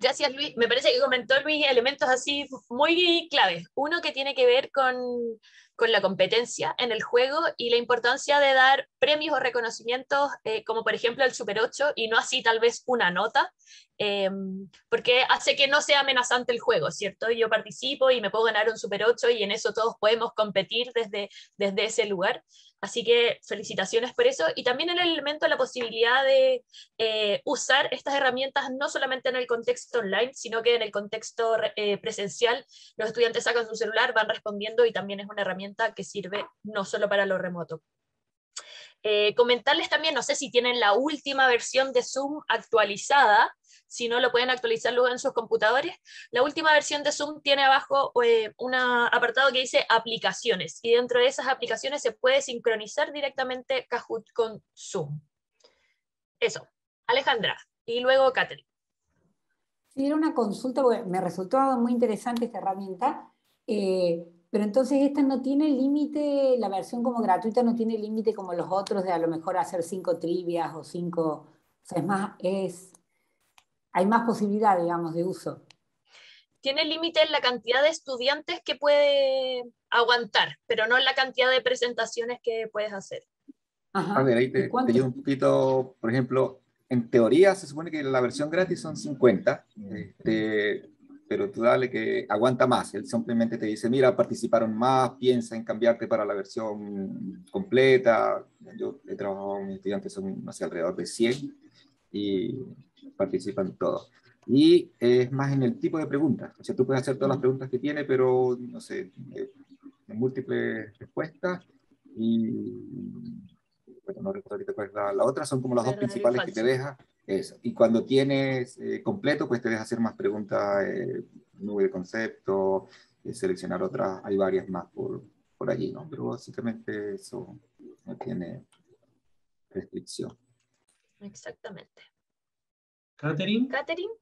Gracias, Luis. Me parece que comentó Luis elementos así muy claves. Uno que tiene que ver con con la competencia en el juego y la importancia de dar premios o reconocimientos, como por ejemplo el Super 8, y no así tal vez una nota, porque hace que no sea amenazante el juego, ¿cierto? Yo participo y me puedo ganar un Super 8 y en eso todos podemos competir desde ese lugar. Así que felicitaciones por eso. Y también el elemento de la posibilidad de usar estas herramientas no solamente en el contexto online, sino que en el contexto presencial. Los estudiantes sacan su celular, van respondiendo y también es una herramienta que sirve no solo para lo remoto. Comentarles también, no sé si tienen la última versión de Zoom actualizada, si no lo pueden actualizar luego en sus computadores. La última versión de Zoom tiene abajo un apartado que dice aplicaciones, y dentro de esas aplicaciones se puede sincronizar directamente Kahoot con Zoom. Eso, Alejandra, y luego Catherine. Sí, era una consulta, porque me resultó muy interesante esta herramienta, pero entonces esta no tiene límite, la versión como gratuita no tiene límite como los otros de a lo mejor hacer 5 trivias o 5, o sea, hay más posibilidad, digamos, de uso. Tiene límite en la cantidad de estudiantes que puede aguantar, pero no en la cantidad de presentaciones que puedes hacer. A ver, ahí te llevo un poquito, por ejemplo, en teoría se supone que la versión gratis son 50, pero tú dale que aguanta más. Él simplemente te dice, mira, participaron más, piensa en cambiarte para la versión completa. Yo he trabajado, mis estudiantes son, no sé, alrededor de 100 y participan todos. Y es más en el tipo de preguntas. O sea, tú puedes hacer todas las preguntas que tiene, pero, no sé, en múltiples respuestas. Y bueno, no recuerdo ahorita cuál es la otra, son como las dos principales que te deja. Eso. Y cuando tienes completo, pues te deja hacer más preguntas, nube de conceptos, seleccionar otras, hay varias más por allí, ¿no? Pero básicamente eso no tiene restricción. Exactamente. Catherine. Catherine.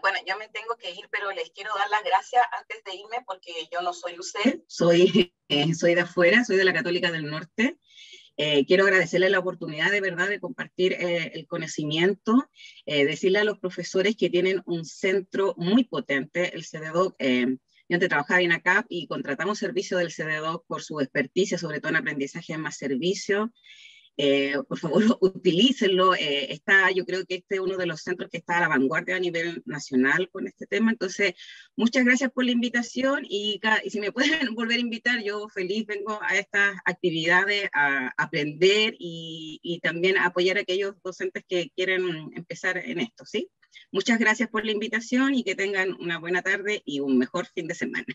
Bueno, yo me tengo que ir, pero les quiero dar las gracias antes de irme porque yo no soy UCEL, soy de afuera, soy de la Católica del Norte. Quiero agradecerle la oportunidad de verdad de compartir el conocimiento, decirle a los profesores que tienen un centro muy potente, el CDDOC. Yo antes trabajaba en ACAP y contratamos servicio del CDDOC por su experticia, sobre todo en aprendizaje en más servicio. Por favor, utilícenlo. Yo creo que este es uno de los centros que está a la vanguardia a nivel nacional con este tema. Entonces, muchas gracias por la invitación y si me pueden volver a invitar, yo feliz vengo a estas actividades a aprender y también a apoyar a aquellos docentes que quieren empezar en esto, ¿sí? Muchas gracias por la invitación y que tengan una buena tarde y un mejor fin de semana.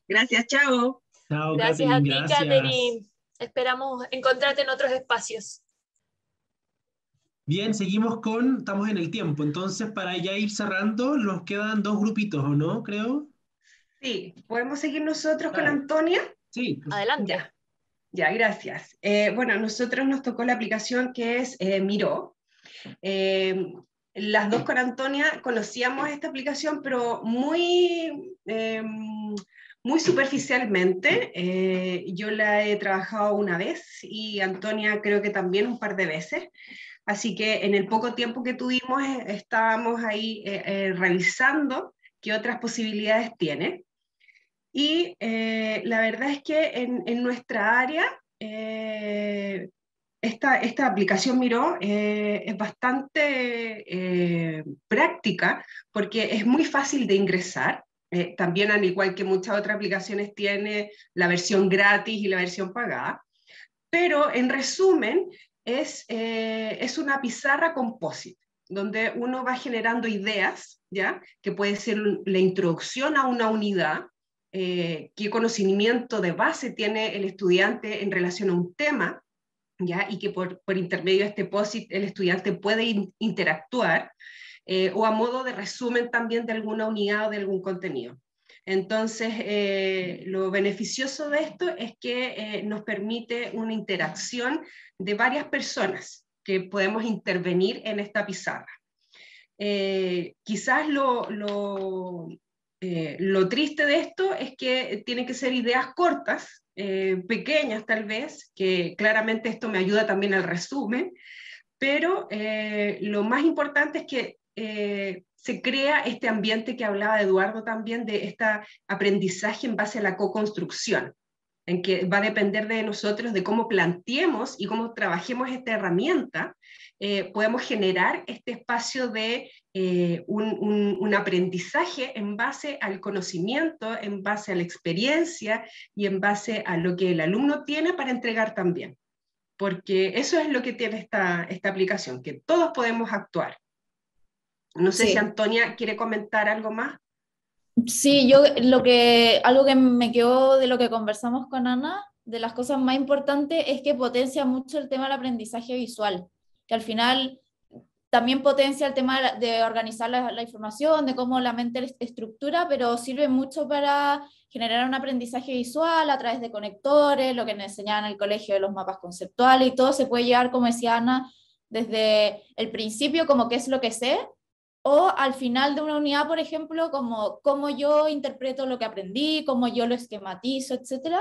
Gracias, chao. Chao, Gracias Catherine, a ti, Catherine. Esperamos encontrarte en otros espacios. Bien, estamos en el tiempo, entonces para ya ir cerrando, nos quedan 2 grupitos, ¿o no? Creo. Sí, ¿podemos seguir nosotros con Antonia? Sí. Adelante. Ya, gracias. Bueno, a nosotros nos tocó la aplicación que es Miro. Las dos con Antonia conocíamos esta aplicación, pero muy superficialmente. Yo la he trabajado una vez y Antonia creo que también un par de veces. Así que en el poco tiempo que tuvimos estábamos ahí revisando qué otras posibilidades tiene. Y la verdad es que en nuestra área esta aplicación Miro es bastante práctica porque es muy fácil de ingresar. También, al igual que muchas otras aplicaciones, tiene la versión gratis y la versión pagada. Pero en resumen, es una pizarra composite, donde uno va generando ideas, ¿ya? Que puede ser la introducción a una unidad, qué conocimiento de base tiene el estudiante en relación a un tema, ¿ya? Y que por intermedio de este POSIT el estudiante puede interactuar, o a modo de resumen también de alguna unidad o de algún contenido. Entonces, lo beneficioso de esto es que nos permite una interacción de varias personas que podemos intervenir en esta pizarra. Quizás lo triste de esto es que tienen que ser ideas cortas, pequeñas tal vez, que claramente esto me ayuda también al resumen, pero lo más importante es que se crea este ambiente que hablaba Eduardo también, de este aprendizaje en base a la co-construcción, en que va a depender de nosotros, de cómo planteemos y cómo trabajemos esta herramienta, podemos generar este espacio de un aprendizaje en base al conocimiento, en base a la experiencia y en base a lo que el alumno tiene para entregar también. Porque eso es lo que tiene esta aplicación, que todos podemos actuar. No sé si Antonia quiere comentar algo más. Sí, algo que me quedó de lo que conversamos con Ana, de las cosas más importantes es que potencia mucho el tema del aprendizaje visual, que al final también potencia el tema de organizar la información, de cómo la mente estructura, pero sirve mucho para generar un aprendizaje visual a través de conectores, lo que nos enseñaban en el colegio de los mapas conceptuales, y todo se puede llevar, como decía Ana, desde el principio, como qué es lo que sé, o al final de una unidad, por ejemplo, como cómo yo interpreto lo que aprendí, cómo yo lo esquematizo, etc.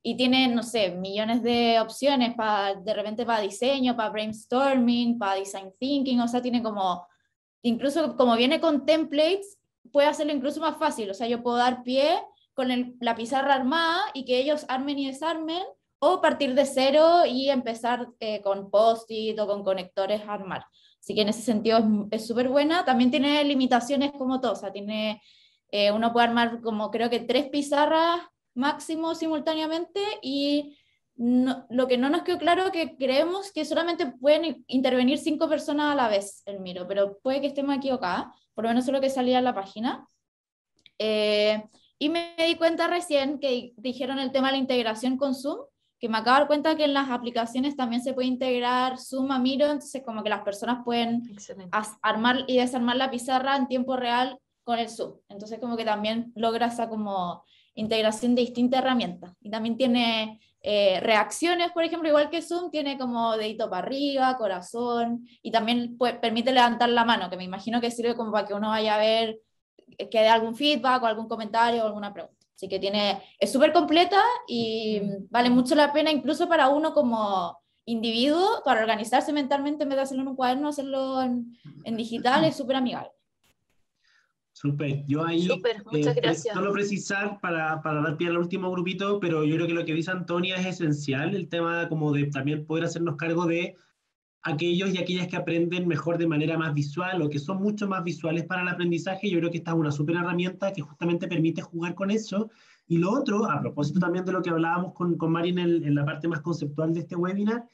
Y tiene, no sé, millones de opciones de repente para diseño, para brainstorming, para design thinking, o sea, tiene como, incluso como viene con templates, puede hacerlo incluso más fácil, o sea, yo puedo dar pie con la pizarra armada y que ellos armen y desarmen, o partir de cero y empezar con post-it o con conectores a armar. Así que en ese sentido es súper buena. También tiene limitaciones como todo, o sea, uno puede armar como creo que 3 pizarras máximo simultáneamente, y lo que no nos quedó claro es que creemos que solamente pueden intervenir 5 personas a la vez el Miro, pero puede que estemos equivocadas, por lo menos eso es lo que salía en la página. Y me di cuenta recién que dijeron el tema de la integración con Zoom, que me acabo de dar cuenta que en las aplicaciones también se puede integrar Zoom a Miro, entonces como que las personas pueden armar y desarmar la pizarra en tiempo real con el Zoom. Entonces como que también logra esa como integración de distintas herramientas. Y también tiene reacciones, por ejemplo, igual que Zoom, tiene como dedito para arriba, corazón, y también permite levantar la mano, que me imagino que sirve como para que uno vaya a ver que dé algún feedback o algún comentario o alguna pregunta. Así que es súper completa y vale mucho la pena, incluso para uno como individuo, para organizarse mentalmente en vez de hacerlo en un cuaderno, hacerlo en digital, es súper amigable. Súper, yo ahí muchas gracias. solo precisar para dar pie al último grupito, pero yo creo que lo que dice Antonia es esencial, el tema como de también poder hacernos cargo de aquellos y aquellas que aprenden mejor de manera más visual o que son mucho más visuales para el aprendizaje. Yo creo que esta es una súper herramienta que justamente permite jugar con eso. Y lo otro, a propósito también de lo que hablábamos con Mari en la parte más conceptual de este webinar,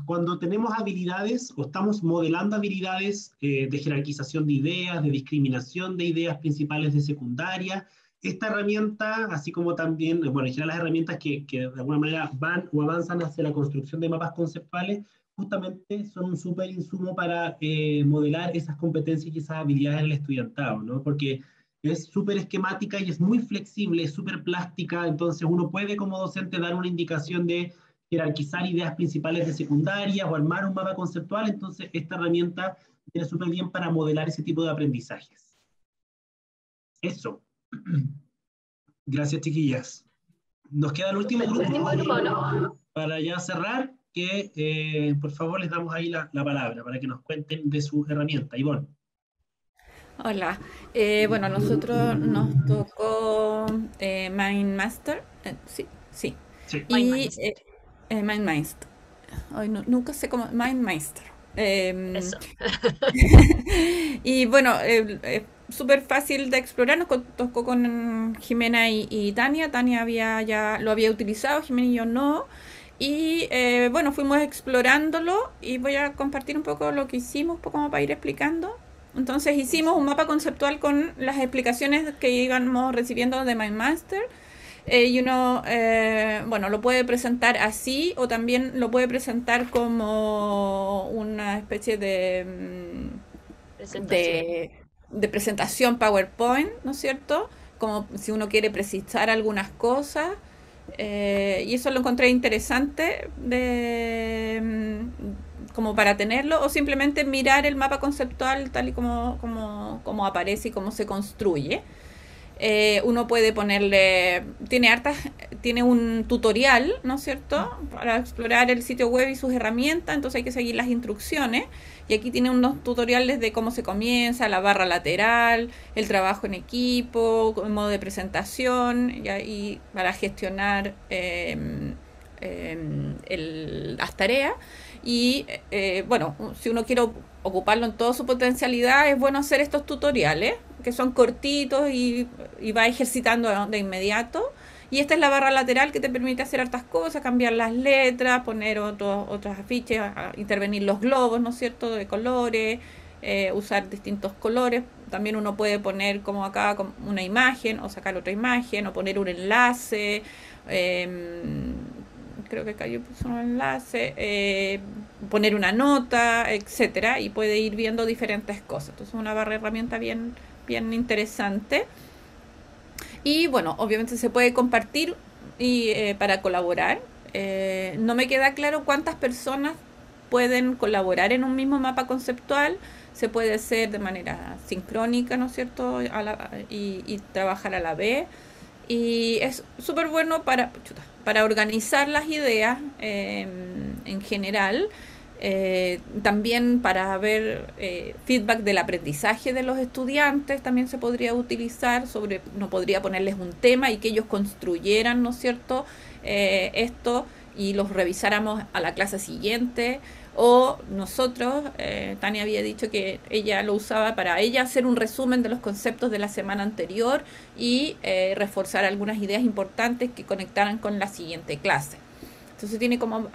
cuando tenemos habilidades o estamos modelando habilidades de jerarquización de ideas, de discriminación de ideas principales de secundaria, esta herramienta, así como también, bueno, en general las herramientas que de alguna manera van o avanzan hacia la construcción de mapas conceptuales, justamente son un súper insumo para modelar esas competencias y esas habilidades en el estudiantado, ¿no? Porque es súper esquemática y es muy flexible, es súper plástica, entonces uno puede como docente dar una indicación de jerarquizar ideas principales de secundaria o armar un mapa conceptual, entonces esta herramienta viene súper bien para modelar ese tipo de aprendizajes. Eso. Gracias, chiquillas. Nos queda el último grupo, ¿no? Para ya cerrar, que por favor les damos ahí la palabra para que nos cuenten de sus herramientas. Ivonne. Hola, bueno, a nosotros nos tocó MindMaster, sí. Y MindMaster. Ay, nunca sé cómo, MindMaster. Eso. Y bueno, súper fácil de explorar, nos tocó con Jimena y Tania. Tania ya lo había utilizado, Jimena y yo no. Y bueno, fuimos explorándolo y voy a compartir un poco lo que hicimos, un poco como para ir explicando. Entonces hicimos un mapa conceptual con las explicaciones que íbamos recibiendo de MindMaster. Y uno, bueno, lo puede presentar así o también lo puede presentar como una especie de presentación PowerPoint, ¿no es cierto? Como si uno quiere precisar algunas cosas. Y eso lo encontré interesante como para tenerlo, o simplemente mirar el mapa conceptual tal y como aparece y cómo se construye. Uno puede ponerle, tiene un tutorial, ¿no es cierto?, para explorar el sitio web y sus herramientas, entonces hay que seguir las instrucciones, y aquí tiene unos tutoriales de cómo se comienza, la barra lateral, el trabajo en equipo, el modo de presentación, y para gestionar las tareas. Y bueno, si uno quiere ocuparlo en toda su potencialidad, es bueno hacer estos tutoriales, que son cortitos y va ejercitando de inmediato. Y esta es la barra lateral que te permite hacer hartas cosas, cambiar las letras, poner otros afiches, intervenir los globos, ¿no es cierto?, de colores, usar distintos colores. También uno puede poner, como acá, una imagen, o sacar otra imagen, o poner un enlace. Creo que acá yo puse un enlace, poner una nota, etcétera, y puede ir viendo diferentes cosas. Entonces, una barra de herramienta bien interesante. Y bueno, obviamente se puede compartir para colaborar. No me queda claro cuántas personas pueden colaborar en un mismo mapa conceptual. Se puede hacer de manera sincrónica, ¿no es cierto?, y trabajar a la vez. Y es súper bueno para organizar las ideas en general. También para ver feedback del aprendizaje de los estudiantes también se podría utilizar, no podría ponerles un tema y que ellos construyeran, ¿no es cierto?, esto, y los revisáramos a la clase siguiente. O nosotros, Tania había dicho que ella lo usaba para ella hacer un resumen de los conceptos de la semana anterior y reforzar algunas ideas importantes que conectaran con la siguiente clase. Entonces tiene como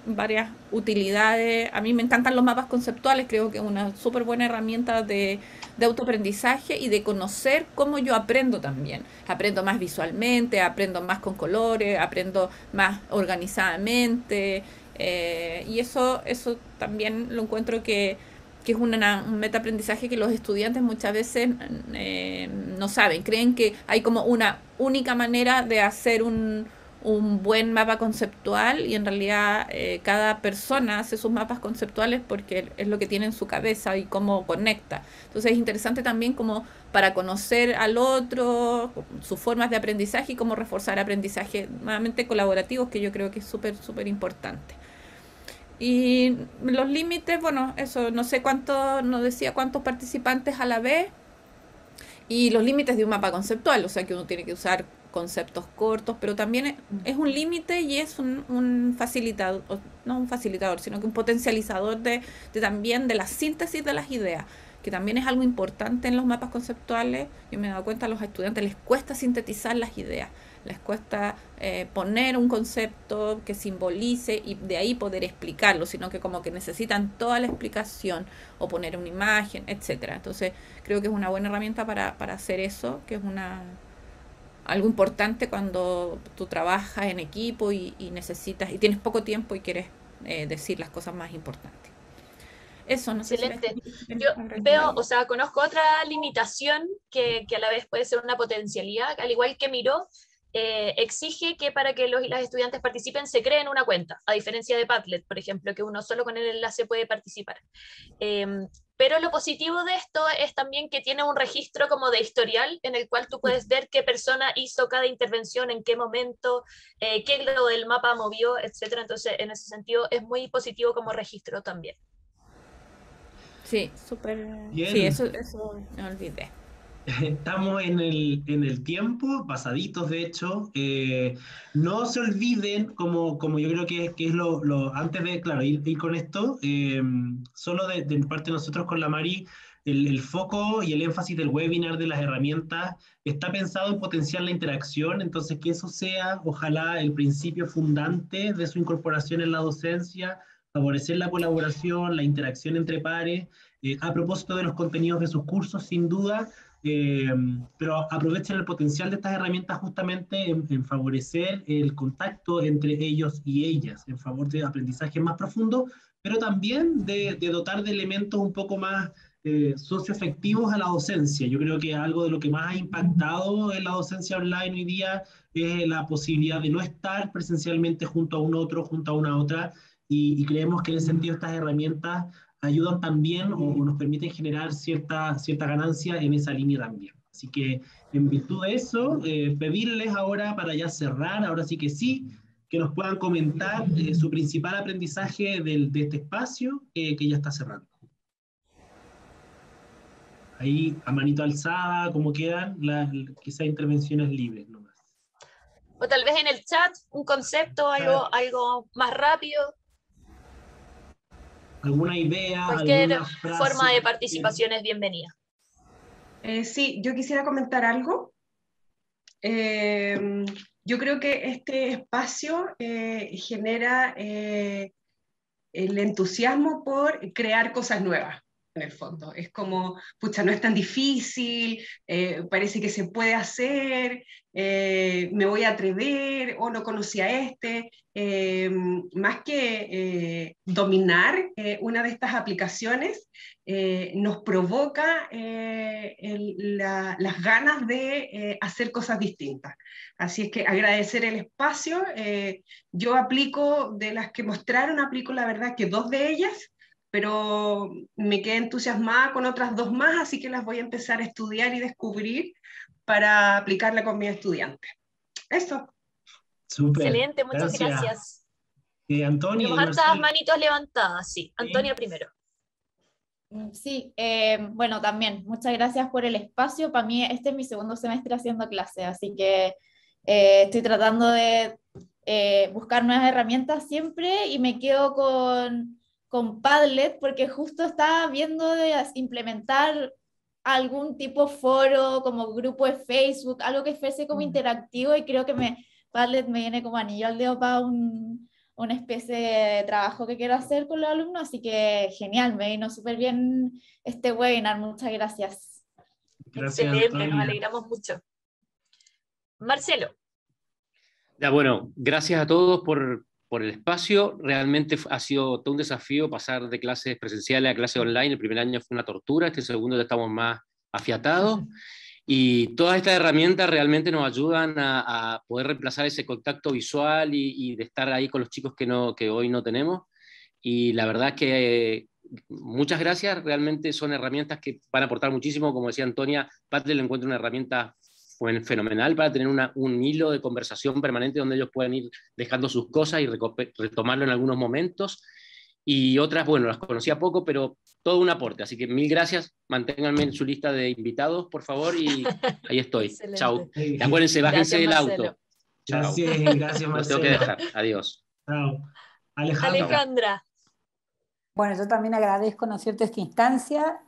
varias utilidades. A mí me encantan los mapas conceptuales, creo que es una súper buena herramienta de autoaprendizaje y de conocer cómo yo aprendo también. Aprendo más visualmente, aprendo más con colores, aprendo más organizadamente, y eso también lo encuentro que es un metaaprendizaje que los estudiantes muchas veces no saben. Creen que hay como una única manera de hacer un buen mapa conceptual, y en realidad cada persona hace sus mapas conceptuales porque es lo que tiene en su cabeza y cómo conecta. Entonces es interesante también como para conocer al otro, sus formas de aprendizaje y cómo reforzar aprendizaje nuevamente colaborativos, que yo creo que es súper importante. Y los límites, bueno, eso, no sé no decía cuántos participantes a la vez, y los límites de un mapa conceptual, o sea que uno tiene que usar conceptos cortos, pero también es un límite y es un facilitador, no un facilitador, sino que un potencializador también de la síntesis de las ideas, que también es algo importante en los mapas conceptuales. Yo me he dado cuenta, a los estudiantes les cuesta sintetizar las ideas, les cuesta poner un concepto que simbolice y de ahí poder explicarlo, sino que como que necesitan toda la explicación o poner una imagen, etcétera. Entonces creo que es una buena herramienta para hacer eso, que es algo importante cuando tú trabajas en equipo y necesitas, y tienes poco tiempo y quieres decir las cosas más importantes. Eso, no sé. Excelente. Yo veo, o sea, conozco otra limitación que a la vez puede ser una potencialidad, al igual que Miro, exige que para que los y las estudiantes participen se creen una cuenta, a diferencia de Padlet, por ejemplo, que uno solo con el enlace puede participar. Pero lo positivo de esto es también que tiene un registro como de historial en el cual tú puedes ver qué persona hizo cada intervención, en qué momento, qué lado del mapa movió, etc. Entonces, en ese sentido, es muy positivo como registro también. Sí, súper. Bien. Sí, eso me olvidé. Estamos en el tiempo, pasaditos de hecho. No se olviden, como yo creo que es antes de, claro, ir con esto, solo de parte de nosotros con la Mari, el foco y el énfasis del webinar, de las herramientas, está pensado en potenciar la interacción, entonces que eso sea, ojalá, el principio fundante de su incorporación en la docencia, favorecer la colaboración, la interacción entre pares, a propósito de los contenidos de sus cursos, sin duda. Pero aprovechen el potencial de estas herramientas justamente en favorecer el contacto entre ellos y ellas, en favor de aprendizaje más profundo, pero también de dotar de elementos un poco más socioafectivos a la docencia. Yo creo que algo de lo que más ha impactado en la docencia online hoy día es la posibilidad de no estar presencialmente junto a un otro, junto a una otra, y creemos que en ese sentido estas herramientas ayudan también o nos permiten generar cierta ganancia en esa línea también. Así que en virtud de eso, pedirles ahora para ya cerrar, ahora sí, que nos puedan comentar su principal aprendizaje de este espacio que ya está cerrando. Ahí, a manito alzada, como quedan, quizás intervenciones libres nomás. O tal vez en el chat, un concepto, algo más rápido. ¿Alguna idea? Cualquier alguna frase? forma de participación es bienvenida. Sí, yo quisiera comentar algo. Yo creo que este espacio genera el entusiasmo por crear cosas nuevas, en el fondo. Es como, pucha, no es tan difícil, parece que se puede hacer, me voy a atrever, o no conocía este. Más que dominar una de estas aplicaciones, nos provoca las ganas de hacer cosas distintas. Así es que agradecer el espacio. Yo aplico, de las que mostraron, aplico la verdad que 2 de ellas, pero me quedé entusiasmada con otras 2 más, así que las voy a empezar a estudiar y descubrir para aplicarla con mis estudiantes. Eso. Súper. Excelente, muchas gracias. Antonia. Tenemos hartas manitos levantadas, sí. Antonia primero. Sí, bueno, también, muchas gracias por el espacio. Para mí, este es mi segundo semestre haciendo clase, así que estoy tratando de buscar nuevas herramientas siempre y me quedo con Padlet porque justo estaba viendo de implementar algún tipo foro, como grupo de Facebook, algo que fuese como interactivo y creo que Padlet me viene como anillo al dedo para una especie de trabajo que quiero hacer con los alumnos, así que genial, me vino súper bien este webinar, muchas gracias. Excelente, Antonia. Nos alegramos mucho. Marcelo. Ya, bueno, gracias a todos por el espacio. Realmente ha sido todo un desafío pasar de clases presenciales a clases online. El primer año fue una tortura, este segundo ya estamos más afiatados. Y todas estas herramientas realmente nos ayudan a poder reemplazar ese contacto visual y de estar ahí con los chicos que hoy no tenemos. Y la verdad es que muchas gracias, realmente son herramientas que van a aportar muchísimo. Como decía Antonia, Padlet le encuentra una herramienta fenomenal para tener un hilo de conversación permanente donde ellos pueden ir dejando sus cosas y retomarlo en algunos momentos. Y otras, bueno, las conocía poco, pero todo un aporte. Así que 1000 gracias. Manténganme en su lista de invitados, por favor, y ahí estoy. Chao. Y acuérdense, bájense del auto. Gracias, gracias, Marcelo. Los tengo que dejar. Adiós. Chao. Alejandra. Bueno, yo también agradezco, ¿no es cierto?, esta instancia.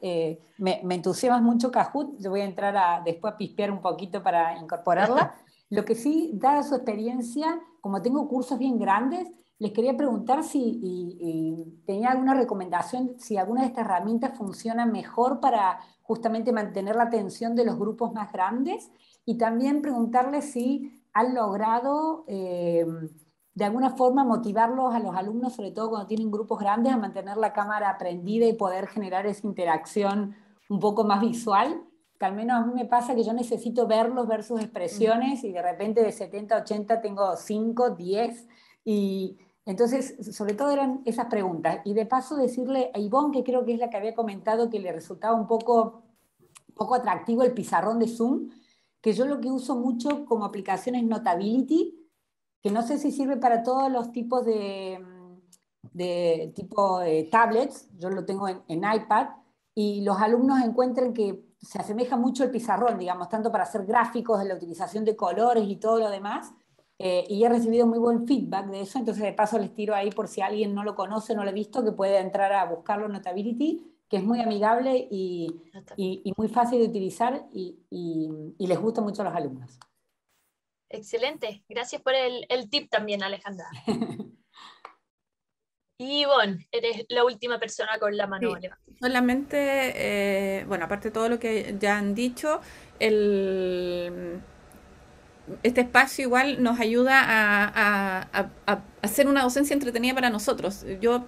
Me entusiasma mucho Kahoot. Yo voy a entrar después a pispear un poquito para incorporarla. Lo que sí, dada su experiencia, como tengo cursos bien grandes, les quería preguntar si tenía alguna recomendación, si alguna de estas herramientas funciona mejor para justamente mantener la atención de los grupos más grandes, y también preguntarles si han logrado de alguna forma motivarlos a los alumnos, sobre todo cuando tienen grupos grandes, a mantener la cámara prendida y poder generar esa interacción un poco más visual, que al menos a mí me pasa que yo necesito verlos, ver sus expresiones, y de repente de 70 a 80 tengo 5, 10, y entonces sobre todo eran esas preguntas. Y de paso decirle a Ivonne, que creo que es la que había comentado que le resultaba un poco atractivo el pizarrón de Zoom, que yo lo que uso mucho como aplicación es Notability, que no sé si sirve para todos los tipos de tablets. Yo lo tengo en iPad, y los alumnos encuentran que se asemeja mucho el pizarrón, digamos, tanto para hacer gráficos, de la utilización de colores y todo lo demás, y he recibido muy buen feedback de eso. Entonces de paso les tiro ahí, por si alguien no lo conoce, no lo ha visto, que puede entrar a buscarlo en Notability, que es muy amigable y muy fácil de utilizar, y les gusta mucho a los alumnos. Excelente, gracias por el tip también, Alejandra. Y Ivonne, eres la última persona con la mano levantada. Solamente, bueno, aparte de todo lo que ya han dicho, este espacio igual nos ayuda a hacer una docencia entretenida para nosotros. Yo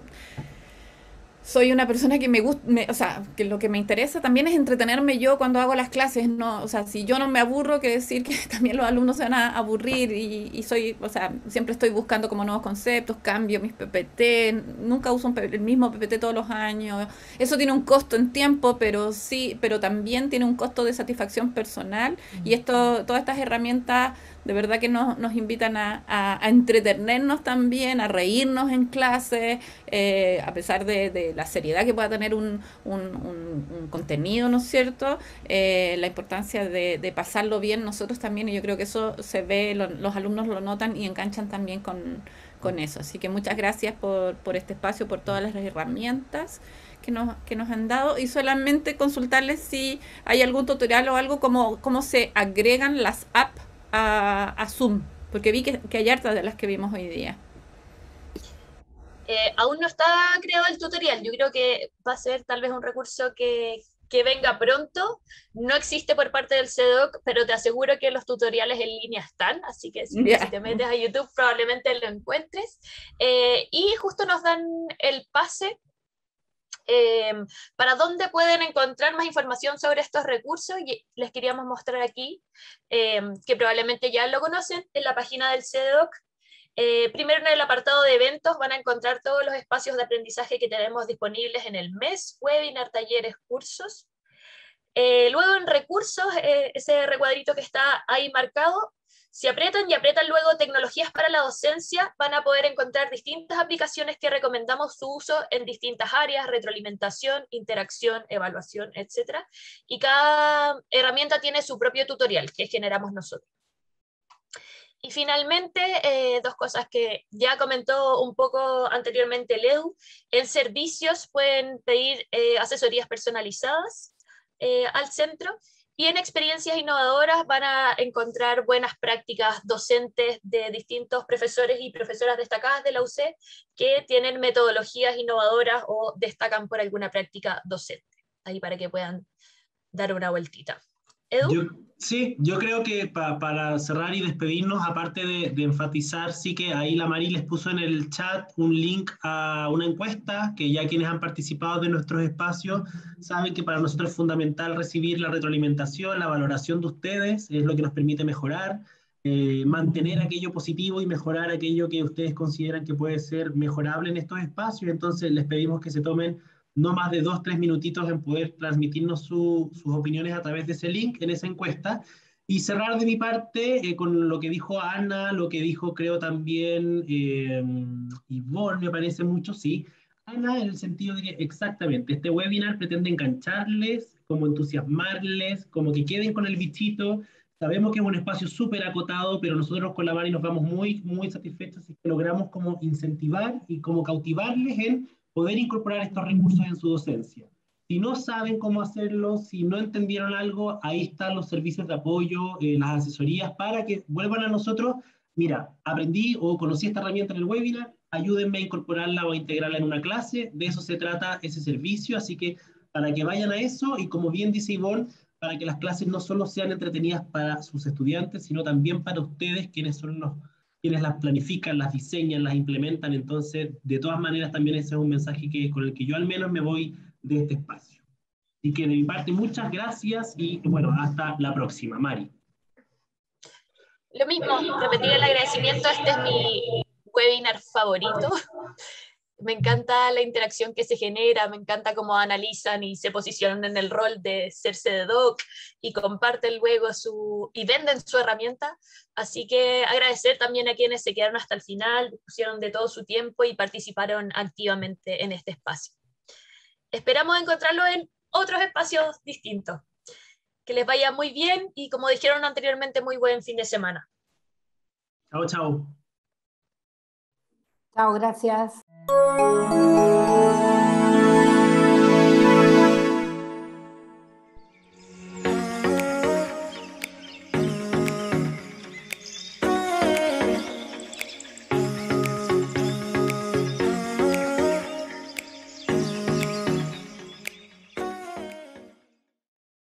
soy una persona que me gusta, o sea, que lo que me interesa también es entretenerme yo cuando hago las clases, no, o sea, si yo no me aburro, quiere decir que también los alumnos se van a aburrir y soy, o sea, siempre estoy buscando como nuevos conceptos, cambio mis PPT, nunca uso el mismo PPT todos los años. Eso tiene un costo en tiempo, pero sí, pero también tiene un costo de satisfacción personal y todas estas herramientas de verdad que nos invitan a entretenernos también, a reírnos en clase, a pesar de la seriedad que pueda tener un contenido, ¿no es cierto? La importancia de pasarlo bien nosotros también, y yo creo que eso se ve, los alumnos lo notan y enganchan también con eso. Así que muchas gracias por este espacio, por todas las herramientas que nos han dado, y solamente consultarles si hay algún tutorial o algo cómo se agregan las apps a Zoom, porque vi que hay hartas de las que vimos hoy día. Aún no está creado el tutorial, yo creo que va a ser tal vez un recurso que venga pronto, no existe por parte del CEDOC, pero te aseguro que los tutoriales en línea están, así que si te metes a YouTube probablemente lo encuentres, y justo nos dan el pase para dónde pueden encontrar más información sobre estos recursos, y les queríamos mostrar aquí, que probablemente ya lo conocen, en la página del CEDOC. Primero, en el apartado de eventos van a encontrar todos los espacios de aprendizaje que tenemos disponibles en el mes: webinar, talleres, cursos. Luego en recursos, ese recuadrito que está ahí marcado, si aprietan luego tecnologías para la docencia, van a poder encontrar distintas aplicaciones que recomendamos su uso en distintas áreas: retroalimentación, interacción, evaluación, etc. Y cada herramienta tiene su propio tutorial que generamos nosotros. Y finalmente, dos cosas que ya comentó un poco anteriormente el Edu: en servicios pueden pedir asesorías personalizadas al centro, y en experiencias innovadoras van a encontrar buenas prácticas docentes de distintos profesores y profesoras destacadas de la UC que tienen metodologías innovadoras o destacan por alguna práctica docente, ahí para que puedan dar una vueltita. ¿Edu? Yo creo que para cerrar y despedirnos, aparte de enfatizar, sí que ahí la Mari les puso en el chat un link a una encuesta que ya quienes han participado de nuestros espacios saben que para nosotros es fundamental recibir la retroalimentación, la valoración de ustedes, es lo que nos permite mejorar, mantener aquello positivo y mejorar aquello que ustedes consideran que puede ser mejorable en estos espacios. Entonces les pedimos que se tomen no más de 2-3 minutitos en poder transmitirnos sus opiniones a través de ese link, en esa encuesta. Y cerrar de mi parte con lo que dijo Ana, lo que dijo creo también Ivonne, me parece mucho, sí. Ana, en el sentido de que exactamente, este webinar pretende engancharles, como entusiasmarles, como que queden con el bichito. Sabemos que es un espacio súper acotado, pero nosotros con la Mari nos vamos muy, muy satisfechos si logramos como incentivar y como cautivarles en poder incorporar estos recursos en su docencia. Si no saben cómo hacerlo, si no entendieron algo, ahí están los servicios de apoyo, las asesorías, para que vuelvan a nosotros: mira, aprendí o conocí esta herramienta en el webinar, ayúdenme a incorporarla o a integrarla en una clase. De eso se trata ese servicio, así que para que vayan a eso, y como bien dice Ivonne, para que las clases no solo sean entretenidas para sus estudiantes, sino también para ustedes, quienes las planifican, las diseñan, las implementan. Entonces, de todas maneras, también ese es un mensaje con el que yo al menos me voy de este espacio. Así que de mi parte, muchas gracias y bueno, hasta la próxima. Mari. Lo mismo, repetir el agradecimiento. Este es mi webinar favorito. Me encanta la interacción que se genera, me encanta cómo analizan y se posicionan en el rol de ser CEDOC y comparten luego y venden su herramienta. Así que agradecer también a quienes se quedaron hasta el final, pusieron de todo su tiempo y participaron activamente en este espacio. Esperamos encontrarlo en otros espacios distintos. Que les vaya muy bien y, como dijeron anteriormente, muy buen fin de semana. Chao, chao. Chao, gracias.